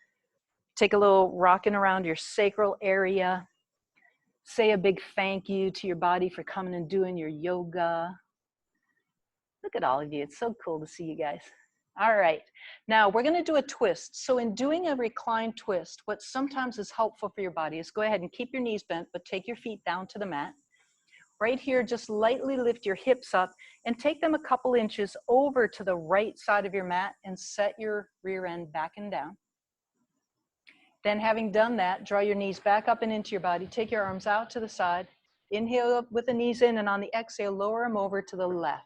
Take a little rocking around your sacral area. Say a big thank you to your body for coming and doing your yoga. Look at all of you. It's so cool to see you guys. All right. Now we're going to do a twist. So in doing a reclined twist, what sometimes is helpful for your body is go ahead and keep your knees bent, but take your feet down to the mat. Right here, just lightly lift your hips up and take them a couple inches over to the right side of your mat and set your rear end back and down. Then having done that, draw your knees back up and into your body. Take your arms out to the side. Inhale up with the knees in, and on the exhale, lower them over to the left.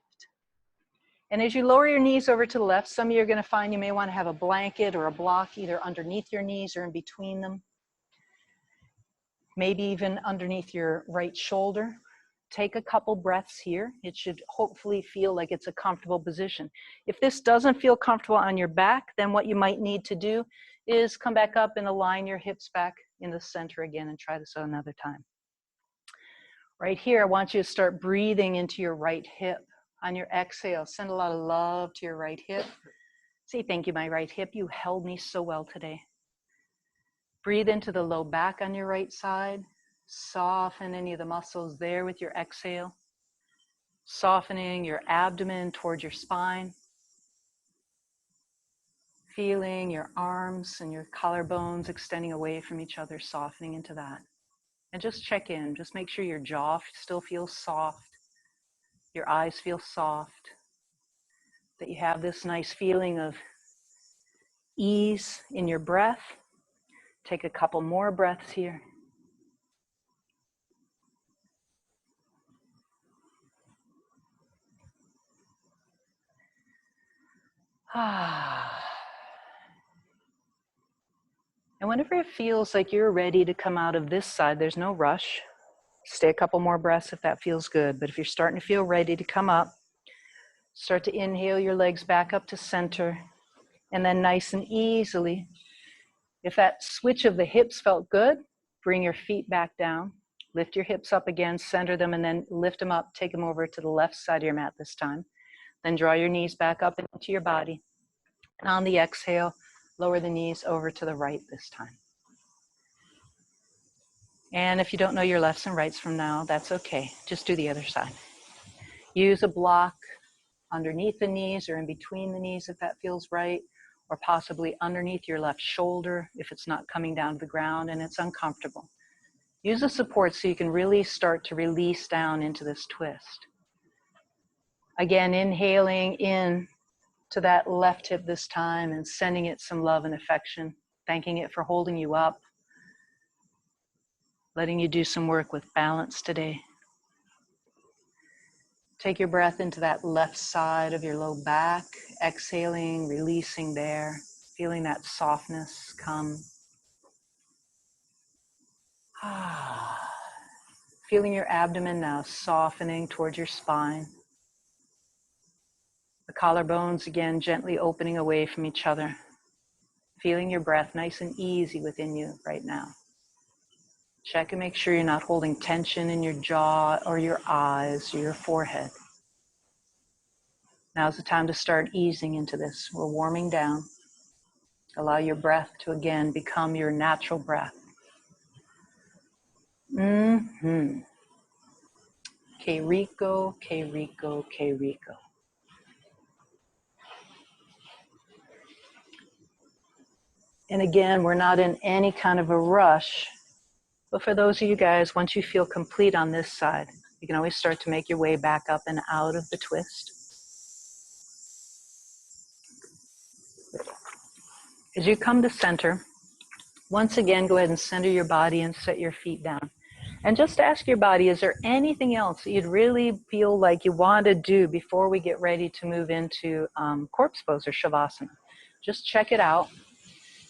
And as you lower your knees over to the left, some of you are going to find you may want to have a blanket or a block either underneath your knees or in between them. Maybe even underneath your right shoulder. Take a couple breaths here. It should hopefully feel like it's a comfortable position. If this doesn't feel comfortable on your back, then what you might need to do is come back up and align your hips back in the center again and try this another time. Right here, I want you to start breathing into your right hip. On your exhale, send a lot of love to your right hip. Say, thank you, my right hip. You held me so well today. Breathe into the low back on your right side. Soften any of the muscles there with your exhale. Softening your abdomen towards your spine. Feeling your arms and your collarbones extending away from each other, softening into that. And just check in. Just make sure your jaw still feels soft. Your eyes feel soft. That you have this nice feeling of ease in your breath. Take a couple more breaths here. And whenever it feels like you're ready to come out of this side, there's no rush. Stay a couple more breaths if that feels good. But if you're starting to feel ready to come up, start to inhale your legs back up to center. And then nice and easily, if that switch of the hips felt good, bring your feet back down. Lift your hips up again, center them, and then lift them up. Take them over to the left side of your mat this time. Then draw your knees back up into your body. And on the exhale, lower the knees over to the right this time. And if you don't know your lefts and rights from now, that's okay. Just do the other side. Use a block underneath the knees or in between the knees if that feels right, or possibly underneath your left shoulder if it's not coming down to the ground and it's uncomfortable. Use a support so you can really start to release down into this twist. Again, inhaling in to that left hip this time and sending it some love and affection, thanking it for holding you up, letting you do some work with balance today. Take your breath into that left side of your low back, exhaling, releasing there, feeling that softness come. Feeling your abdomen now softening towards your spine. The collarbones again gently opening away from each other. Feeling your breath nice and easy within you right now. Check and make sure you're not holding tension in your jaw or your eyes or your forehead. Now's the time to start easing into this. We're warming down. Allow your breath to again become your natural breath. Que rico, que rico, que rico. And again, we're not in any kind of a rush. But for those of you guys, once you feel complete on this side, you can always start to make your way back up and out of the twist. As you come to center, once again, go ahead and center your body and set your feet down. And just ask your body, is there anything else that you'd really feel like you want to do before we get ready to move into corpse pose or shavasana? Just check it out.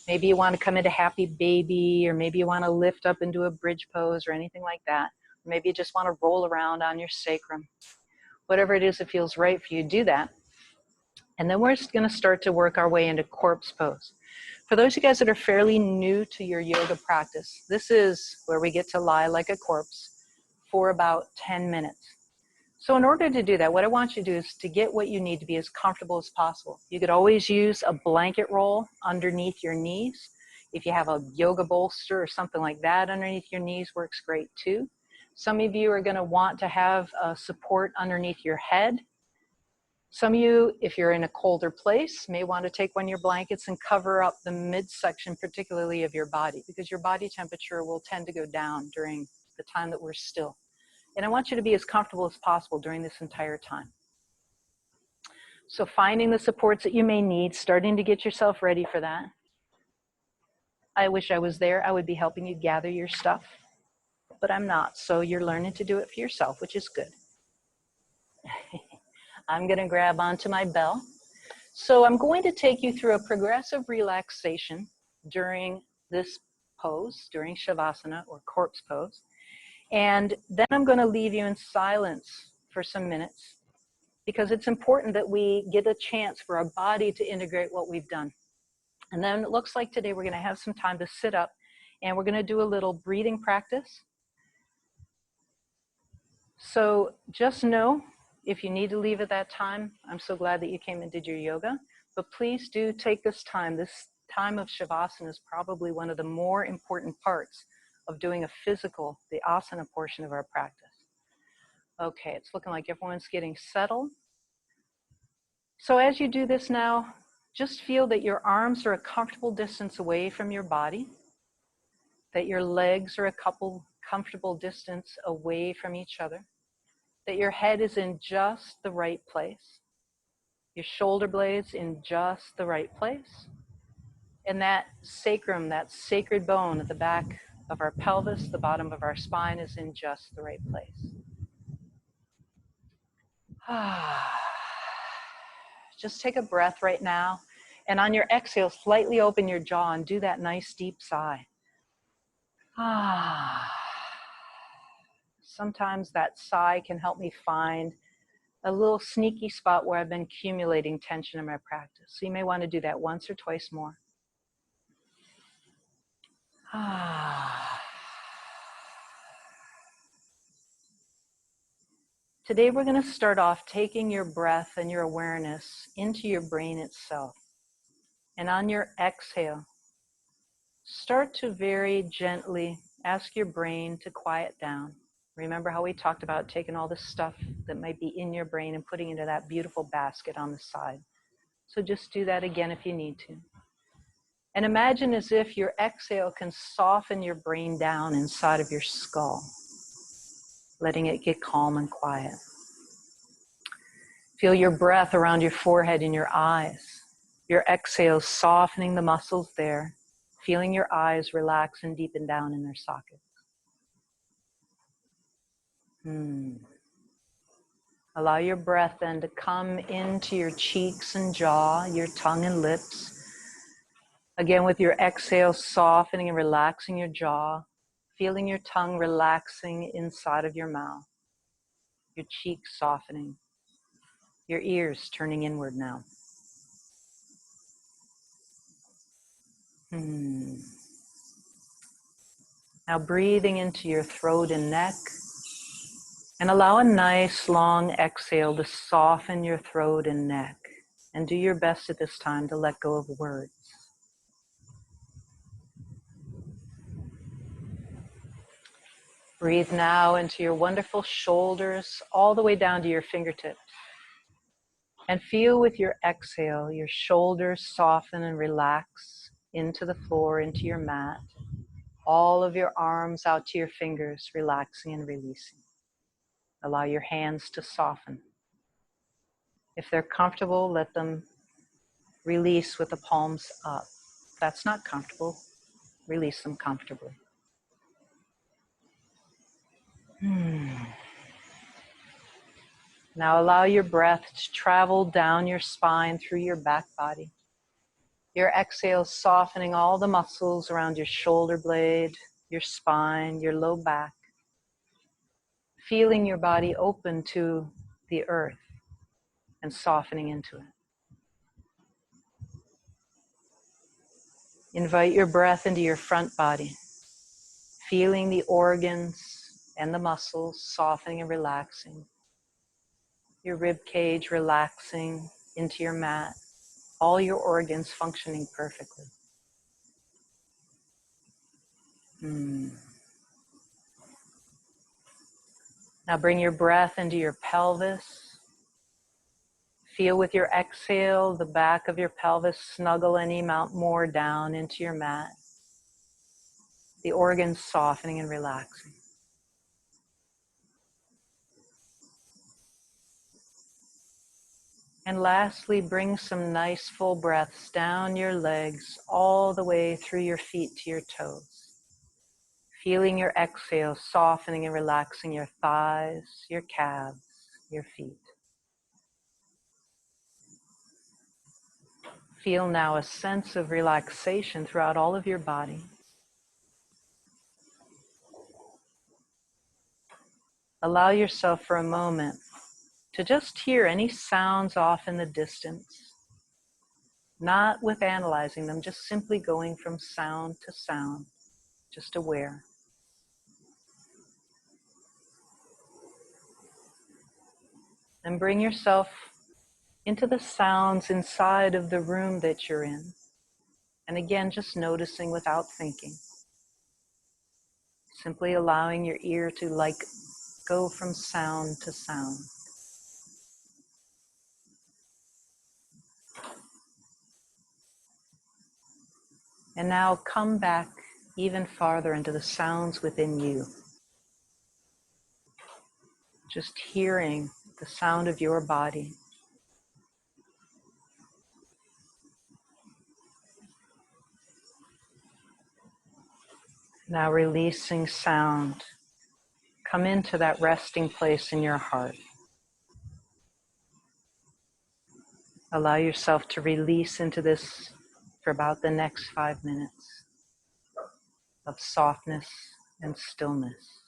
Maybe you want to come into happy baby, or maybe you want to lift up into a bridge pose or anything like that. Or maybe you just want to roll around on your sacrum. Whatever it is that feels right for you, do that. And then we're just going to start to work our way into corpse pose. For those of you guys that are fairly new to your yoga practice, this is where we get to lie like a corpse for about 10 minutes. So in order to do that, what I want you to do is to get what you need to be as comfortable as possible. You could always use a blanket roll underneath your knees. If you have a yoga bolster or something like that underneath your knees, works great too. Some of you are going to want to have support underneath your head. Some of you, if you're in a colder place, may want to take one of your blankets and cover up the midsection, particularly of your body, because your body temperature will tend to go down during the time that we're still. And I want you to be as comfortable as possible during this entire time. So finding the supports that you may need, starting to get yourself ready for that. I wish I was there. I would be helping you gather your stuff, but I'm not. So you're learning to do it for yourself, which is good. I'm going to grab onto my bell. So I'm going to take you through a progressive relaxation during this pose, during shavasana or corpse pose. And then I'm going to leave you in silence for some minutes, because it's important that we get a chance for our body to integrate what we've done. And then it looks like today we're going to have some time to sit up, and we're going to do a little breathing practice. So just know, if you need to leave at that time, I'm so glad that you came and did your yoga, but please do take this time. This time of shavasana is probably one of the more important parts of doing a physical, the asana portion of our practice. Okay, it's looking like everyone's getting settled. So as you do this now, just feel that your arms are a comfortable distance away from your body, that your legs are a comfortable distance away from each other, that your head is in just the right place, your shoulder blades in just the right place, and that sacrum, that sacred bone at the back of our pelvis, the bottom of our spine, is in just the right place. Just take a breath right now, and on your exhale, slightly open your jaw and do that nice deep sigh. Sometimes that sigh can help me find a little sneaky spot where I've been accumulating tension in my practice. So you may want to do that once or twice more. Today we're going to start off taking your breath and your awareness into your brain itself. And on your exhale, start to very gently ask your brain to quiet down. Remember how we talked about taking all the stuff that might be in your brain and putting it into that beautiful basket on the side. So just do that again if you need to. And imagine as if your exhale can soften your brain down inside of your skull, letting it get calm and quiet. Feel your breath around your forehead and your eyes. Your exhale softening the muscles there, feeling your eyes relax and deepen down in their sockets. Allow your breath then to come into your cheeks and jaw, your tongue and lips. Again, with your exhale, softening and relaxing your jaw, feeling your tongue relaxing inside of your mouth, your cheeks softening, your ears turning inward now. Now breathing into your throat and neck, and allow a nice long exhale to soften your throat and neck. And do your best at this time to let go of words. Breathe now into your wonderful shoulders, all the way down to your fingertips. And feel with your exhale, your shoulders soften and relax into the floor, into your mat. All of your arms out to your fingers, relaxing and releasing. Allow your hands to soften. If they're comfortable, let them release with the palms up. that's not comfortable, release them comfortably. Now allow your breath to travel down your spine through your back body. Your exhale softening all the muscles around your shoulder blade, your spine, your low back. Feeling your body open to the earth and softening into it. Invite your breath into your front body, feeling the organs and the muscles softening and relaxing. Your rib cage relaxing into your mat, all your organs functioning perfectly. Now bring your breath into your pelvis. Feel with your exhale the back of your pelvis snuggle any amount more down into your mat. The organs softening and relaxing. And lastly, bring some nice full breaths down your legs all the way through your feet to your toes. Feeling your exhale softening and relaxing your thighs, your calves, your feet. Feel now a sense of relaxation throughout all of your body. Allow yourself for a moment to just hear any sounds off in the distance, not with analyzing them, just simply going from sound to sound, just aware. And bring yourself into the sounds inside of the room that you're in. And again, just noticing without thinking. Simply allowing your ear to go from sound to sound. And now come back even farther into the sounds within you. Just hearing the sound of your body. Now releasing sound. Come into that resting place in your heart. Allow yourself to release into this for about the next 5 minutes of softness and stillness.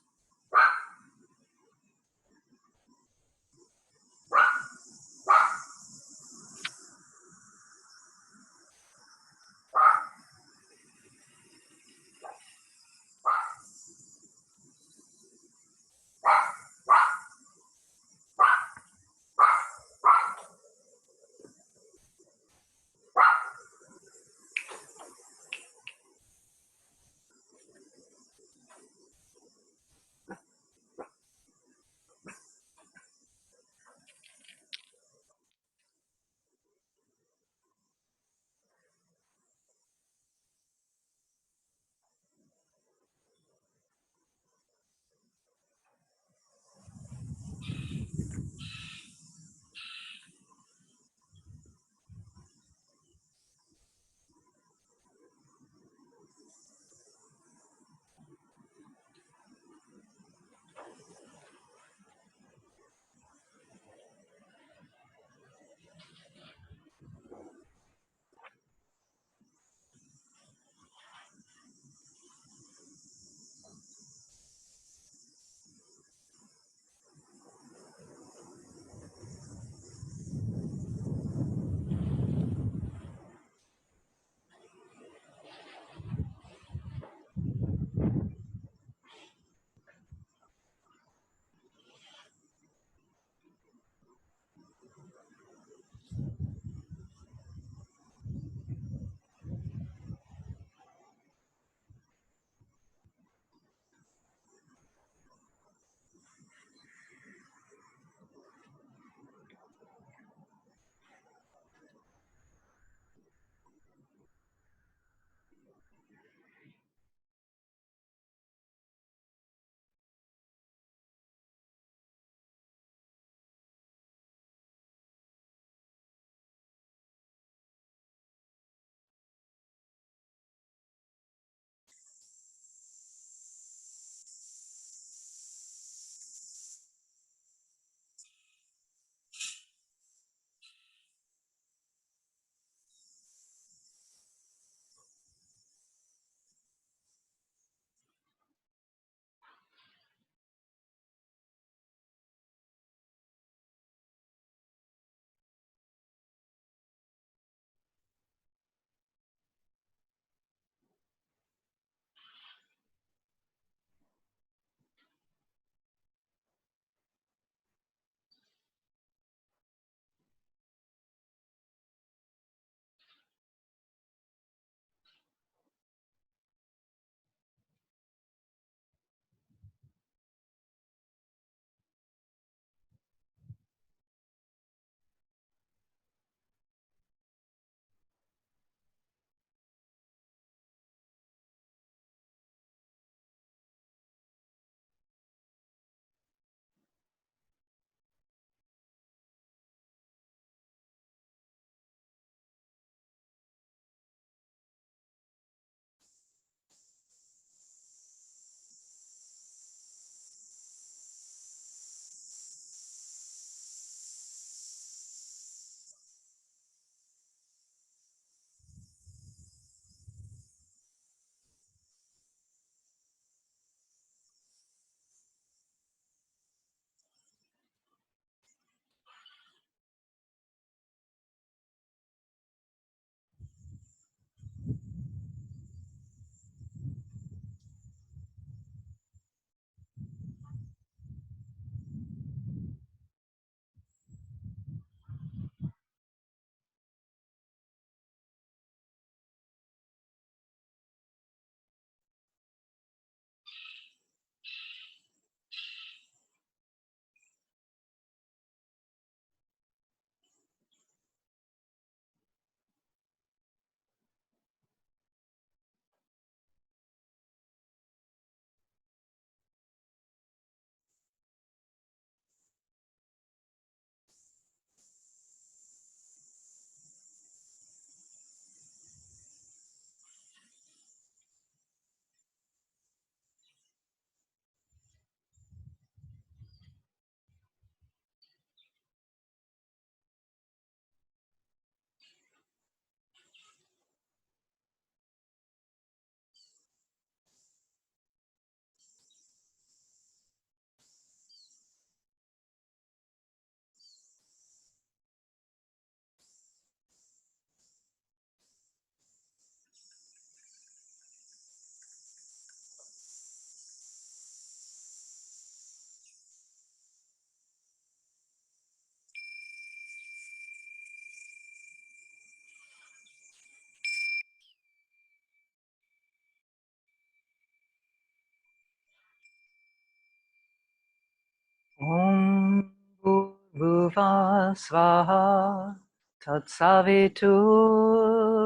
Svaha Tatsavitu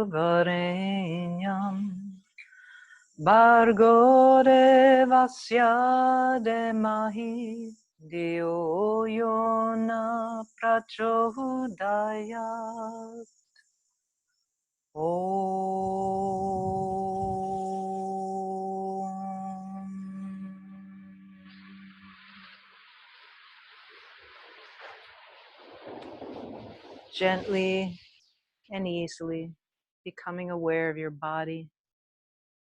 Varenyam Bargo Devasya Demahi Dio Yona Prachodayat. Om. Gently and easily becoming aware of your body,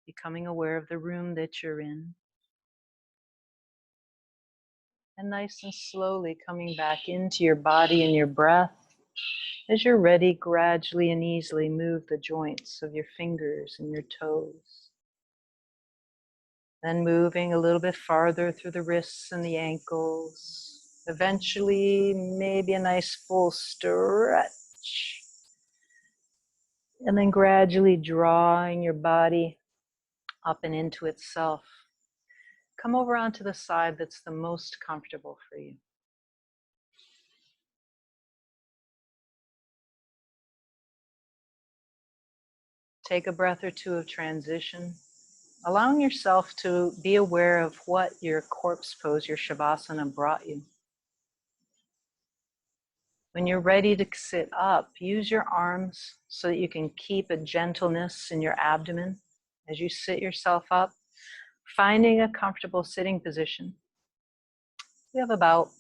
becoming aware of the room that you're in, and nice and slowly coming back into your body and your breath. As you're ready, gradually and easily move the joints of your fingers and your toes. Then moving a little bit farther through the wrists and the ankles. Eventually, maybe a nice full stretch. And then gradually drawing your body up and into itself. Come over onto the side that's the most comfortable for you. Take a breath or two of transition, allowing yourself to be aware of what your corpse pose, your Shavasana, brought you. When you're ready to sit up, use your arms so that you can keep a gentleness in your abdomen as you sit yourself up, finding a comfortable sitting position. We have about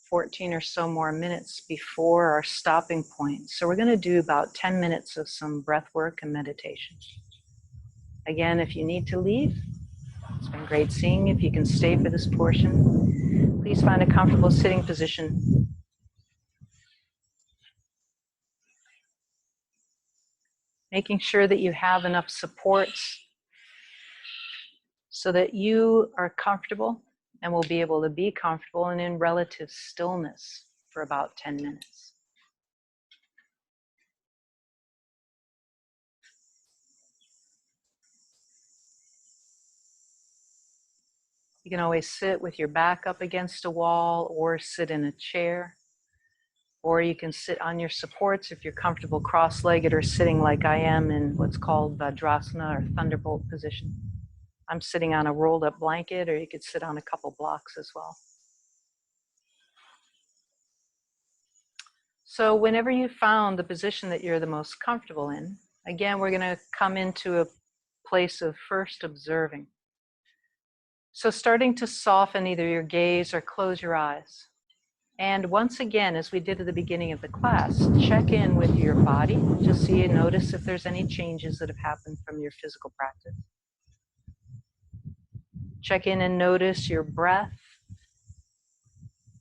14 or so more minutes before our stopping point. So we're going to do about 10 minutes of some breath work and meditation. Again, if you need to leave, it's been great seeing you. If you can stay for this portion, please find a comfortable sitting position. Making sure that you have enough supports so that you are comfortable and will be able to be comfortable and in relative stillness for about 10 minutes. You can always sit with your back up against a wall or sit in a chair. Or you can sit on your supports if you're comfortable cross-legged or sitting like I am in what's called Vajrasana or thunderbolt position. I'm sitting on a rolled up blanket, or you could sit on a couple blocks as well. So whenever you found the position that you're the most comfortable in, again, we're going to come into a place of first observing. So starting to soften either your gaze or close your eyes. And once again, as we did at the beginning of the class, check in with your body to see and notice if there's any changes that have happened from your physical practice. Check in and notice your breath,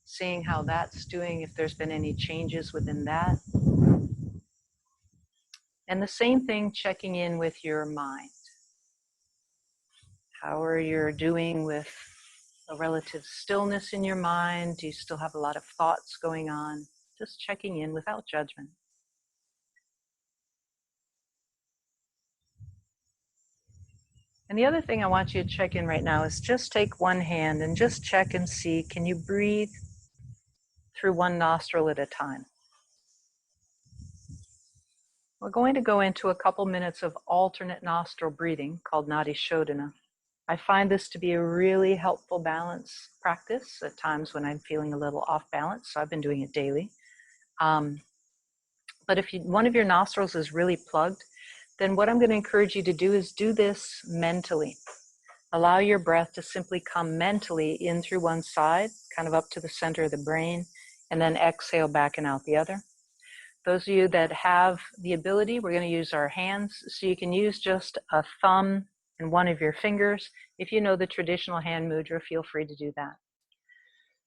seeing how that's doing, if there's been any changes within that. And the same thing, checking in with your mind. How are you doing with a relative stillness in your mind? Do you still have a lot of thoughts going on? Just checking in without judgment. And the other thing I want you to check in right now is just take one hand and just check and see, can you breathe through one nostril at a time? We're going to go into a couple minutes of alternate nostril breathing called Nadi Shodhana. I find this to be a really helpful balance practice at times when I'm feeling a little off balance, so I've been doing it daily. But if one of your nostrils is really plugged, then what I'm going to encourage you to do is do this mentally. Allow your breath to simply come mentally in through one side, kind of up to the center of the brain, and then exhale back and out the other. Those of you that have the ability, we're going to use our hands. So you can use just a thumb and one of your fingers. If you know the traditional hand mudra, feel free to do that.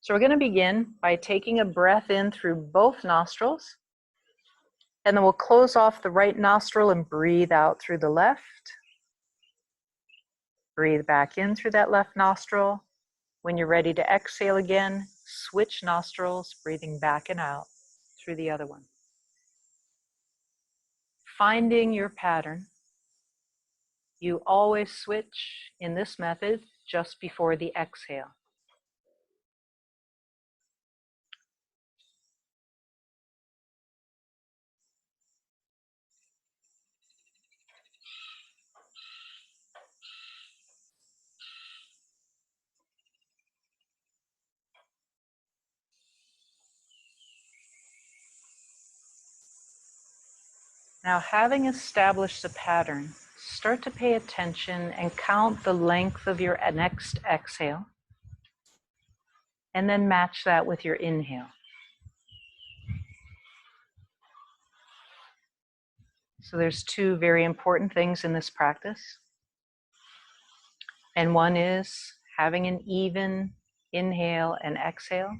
So we're going to begin by taking a breath in through both nostrils. And then we'll close off the right nostril and breathe out through the left. Breathe back in through that left nostril. When you're ready to exhale again, switch nostrils, breathing back and out through the other one. Finding your pattern. You always switch in this method just before the exhale. Now, having established the pattern, start to pay attention and count the length of your next exhale, and then match that with your inhale. So there's two very important things in this practice. And one is having an even inhale and exhale,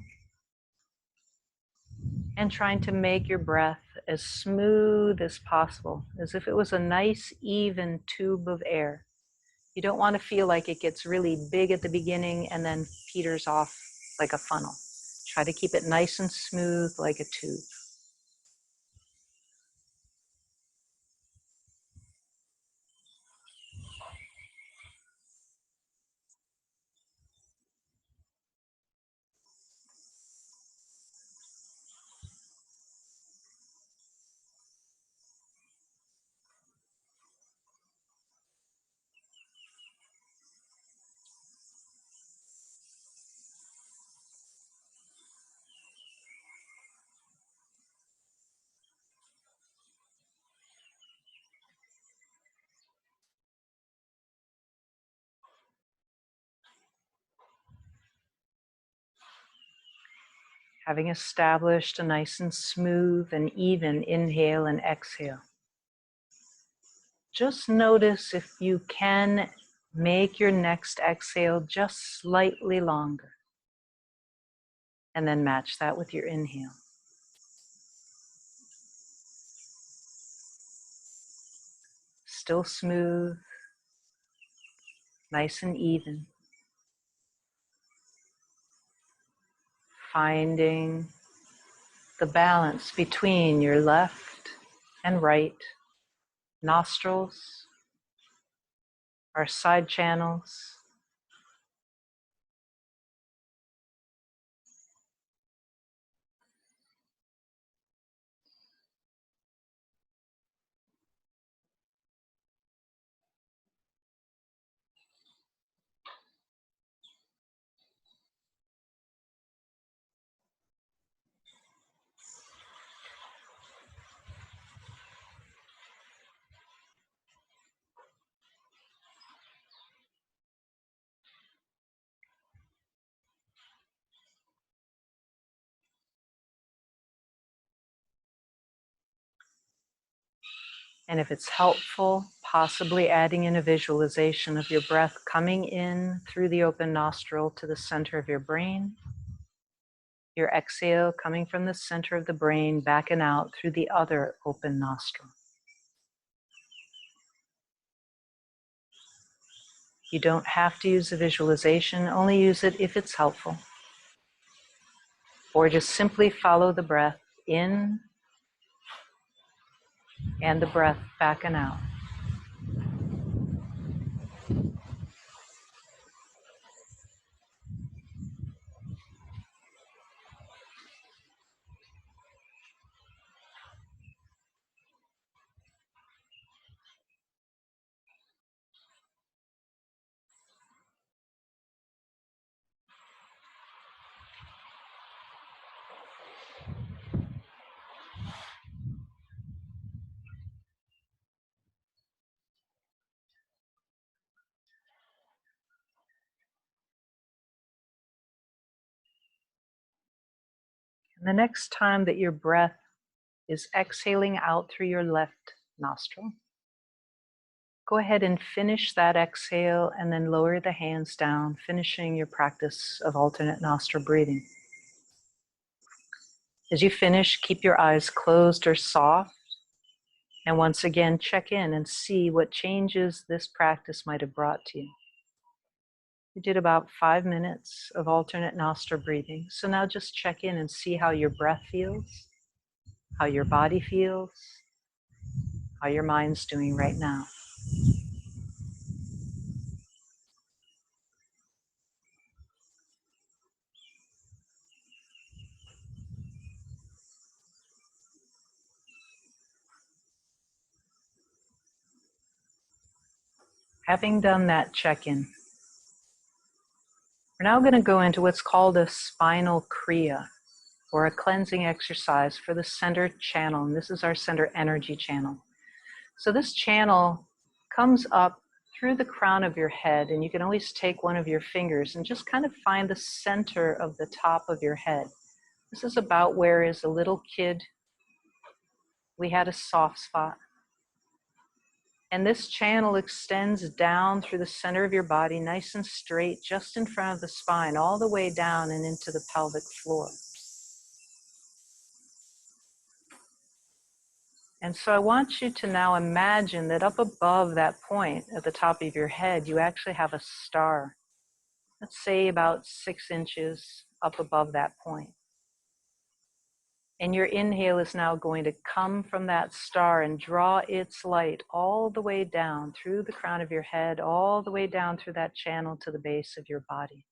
and trying to make your breath as smooth as possible, as if it was a nice, even tube of air. You don't want to feel like it gets really big at the beginning and then peters off like a funnel. Try to keep it nice and smooth like a tube. Having established a nice and smooth and even inhale and exhale, just notice if you can make your next exhale just slightly longer, and then match that with your inhale. Still smooth, nice and even. Finding the balance between your left and right nostrils, our side channels, and if it's helpful, possibly adding in a visualization of your breath coming in through the open nostril to the center of your brain, your exhale coming from the center of the brain back and out through the other open nostril. You don't have to use a visualization, only use it if it's helpful. Or just simply follow the breath in and the breath back and out. And the next time that your breath is exhaling out through your left nostril, go ahead and finish that exhale and then lower the hands down, finishing your practice of alternate nostril breathing. As you finish, keep your eyes closed or soft, and once again check in and see what changes this practice might have brought to you. We did about 5 minutes of alternate nostril breathing, so now just check in and see how your breath feels, how your body feels, how your mind's doing right now. Having done that check-in, we're now going to go into what's called a spinal kriya, or a cleansing exercise for the center channel, and this is our center energy channel. So this channel comes up through the crown of your head, and you can always take one of your fingers and just kind of find the center of the top of your head. This is about where, as a little kid, we had a soft spot. And this channel extends down through the center of your body, nice and straight, just in front of the spine, all the way down and into the pelvic floor. And so I want you to now imagine that up above that point at the top of your head, you actually have a star. Let's say about 6 inches up above that point. And your inhale is now going to come from that star and draw its light all the way down through the crown of your head, all the way down through that channel to the base of your body.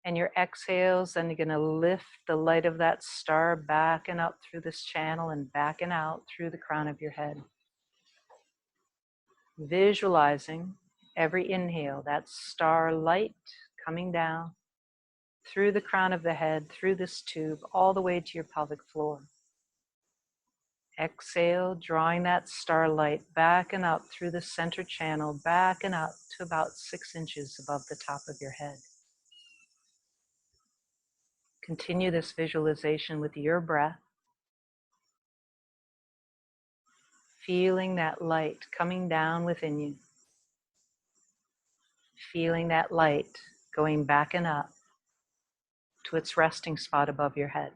And your exhales, then you're going to lift the light of that star back and up through this channel and back and out through the crown of your head. Visualizing every inhale, that star light coming down through the crown of the head, through this tube, all the way to your pelvic floor. Exhale, drawing that starlight back and up through the center channel, back and up to about 6 inches above the top of your head. Continue this visualization with your breath, feeling that light coming down within you, feeling that light going back and up to its resting spot above your head.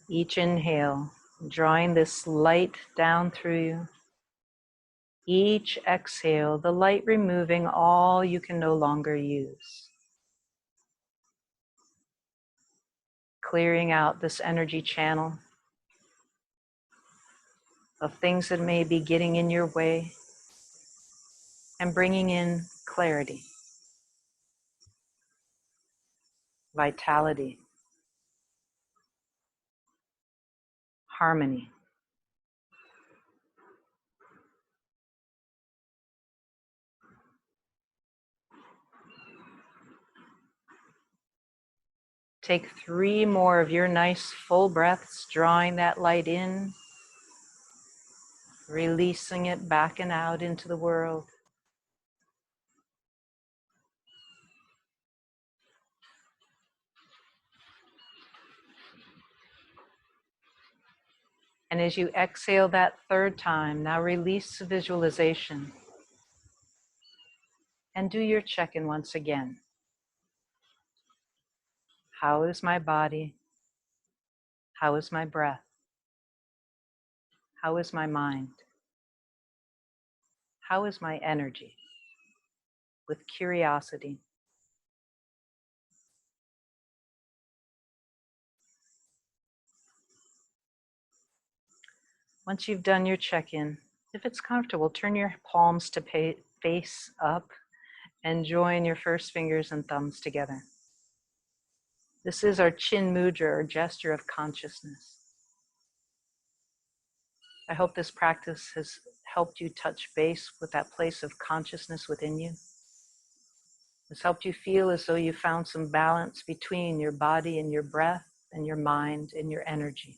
Each inhale, drawing this light down through you. Each exhale, the light removing all you can no longer use. Clearing out this energy channel of things that may be getting in your way and bringing in clarity, vitality, harmony. Take 3 more of your nice full breaths, drawing that light in, releasing it back and out into the world. And as you exhale that 3rd time, now release the visualization and do your check-in once again. How is my body? How is my breath? How is my mind? How is my energy? With curiosity. Once you've done your check-in, if it's comfortable, turn your palms to face up and join your first fingers and thumbs together. This is our chin mudra, or gesture of consciousness. I hope this practice has helped you touch base with that place of consciousness within you. It's helped you feel as though you found some balance between your body and your breath and your mind and your energy.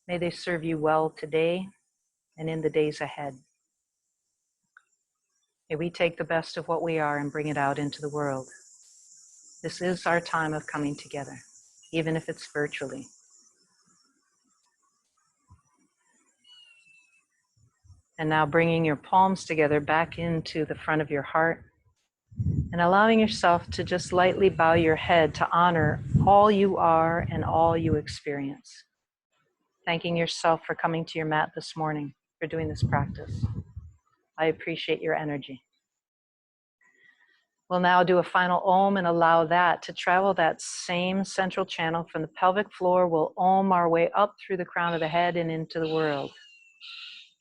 May they serve you well today and in the days ahead. May we take the best of what we are and bring it out into the world. This is our time of coming together, even if it's virtually. And now bringing your palms together back into the front of your heart and allowing yourself to just lightly bow your head to honor all you are and all you experience. Thanking yourself for coming to your mat this morning, for doing this practice. I appreciate your energy. We'll now do a final Om and allow that to travel that same central channel from the pelvic floor. We'll Om our way up through the crown of the head and into the world.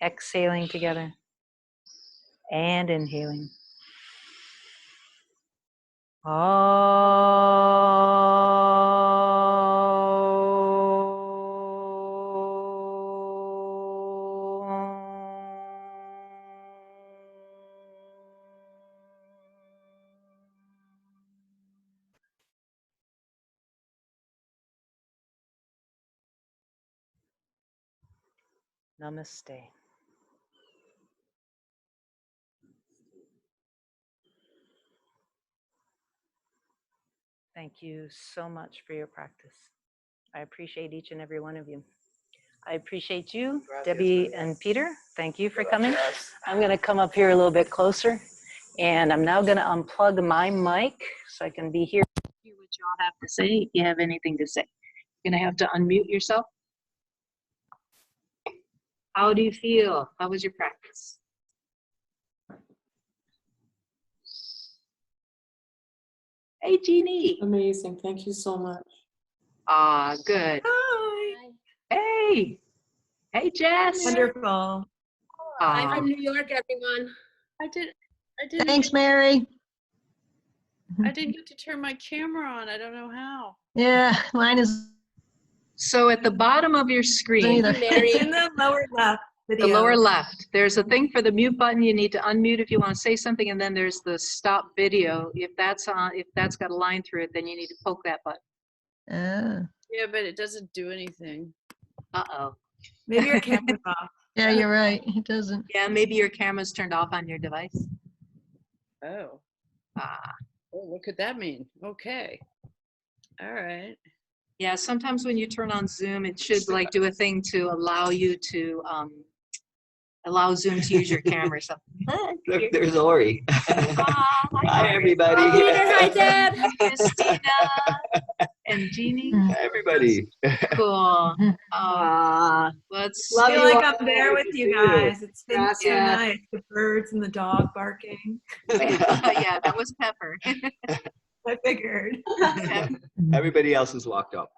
Exhaling together and inhaling. Namaste. Thank you so much for your practice. I appreciate each and every one of you. I appreciate you, Debbie and Peter. Thank you for coming. I'm going to come up here a little bit closer, and I'm now going to unplug my mic so I can be here. Hear what y'all have to say if you have anything to say. You're going to have to unmute yourself. How do you feel? How was your practice? Hey, Jeannie. Amazing. Thank you so much. Ah, good. Hi. Hey. Hey, Jess. Wonderful. I'm from New York, everyone. I didn't Thanks, Mary. I didn't get to turn my camera on. I don't know how. Yeah, mine is So at the bottom of your screen, either. Mary. In the lower left video. the lower left, there's a thing for the mute button. You need to unmute if you want to say something, and then there's the stop video. If that's on, if that's got a line through it, then you need to poke that button. Ah, Yeah, but it doesn't do anything. Uh-oh. Maybe your camera's off. yeah, you're right. It doesn't. Yeah, maybe your camera's turned off on your device. Oh. Ah. Oh, what could that mean? Okay. All right. Yeah, sometimes when you turn on Zoom, it should like do a thing to allow you to allow Zoom to use your camera or something. Look, there's Ori. Hi, everybody. Peter, hi, Deb. Christina and Jeannie. Mm. Hi, everybody. Cool. Let's Love I feel you like all. I'm there with Good to you see you. guys. It's been so Yeah. nice. The birds and the dog barking. yeah, that was Pepper. I figured. Everybody else has walked up.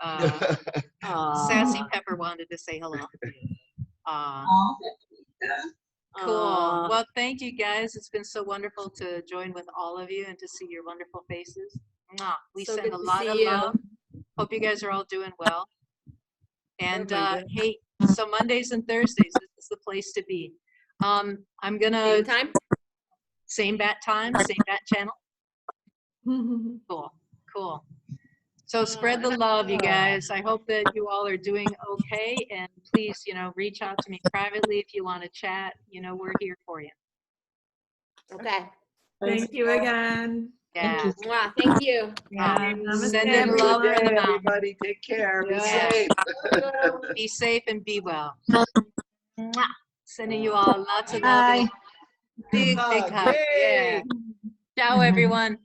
Sassy Pepper wanted to say hello. Cool. Well, thank you guys. It's been so wonderful to join with all of you and to see your wonderful faces. Mwah. We So send good a to lot see of you. love. Hope you guys are all doing well. And Oh my hey, so Mondays and Thursdays, this is the place to be. I'm gonna Same time? same bat time, same bat channel. Cool, cool. So spread the love, you guys. I hope that you all are doing okay. And please, you know, reach out to me privately if you want to chat. You know, we're here for you. Okay. Thank you again. Yeah. Wow, thank you. Yeah. Send Namaste, in love Good from day, the mountain. everybody. Take care. Be Yeah. safe. Be safe and be well. Mwah. Sending you all lots of love. Hi. and big Hug. hug. Yeah. Yay. Ciao, everyone.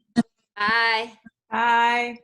Bye. Bye.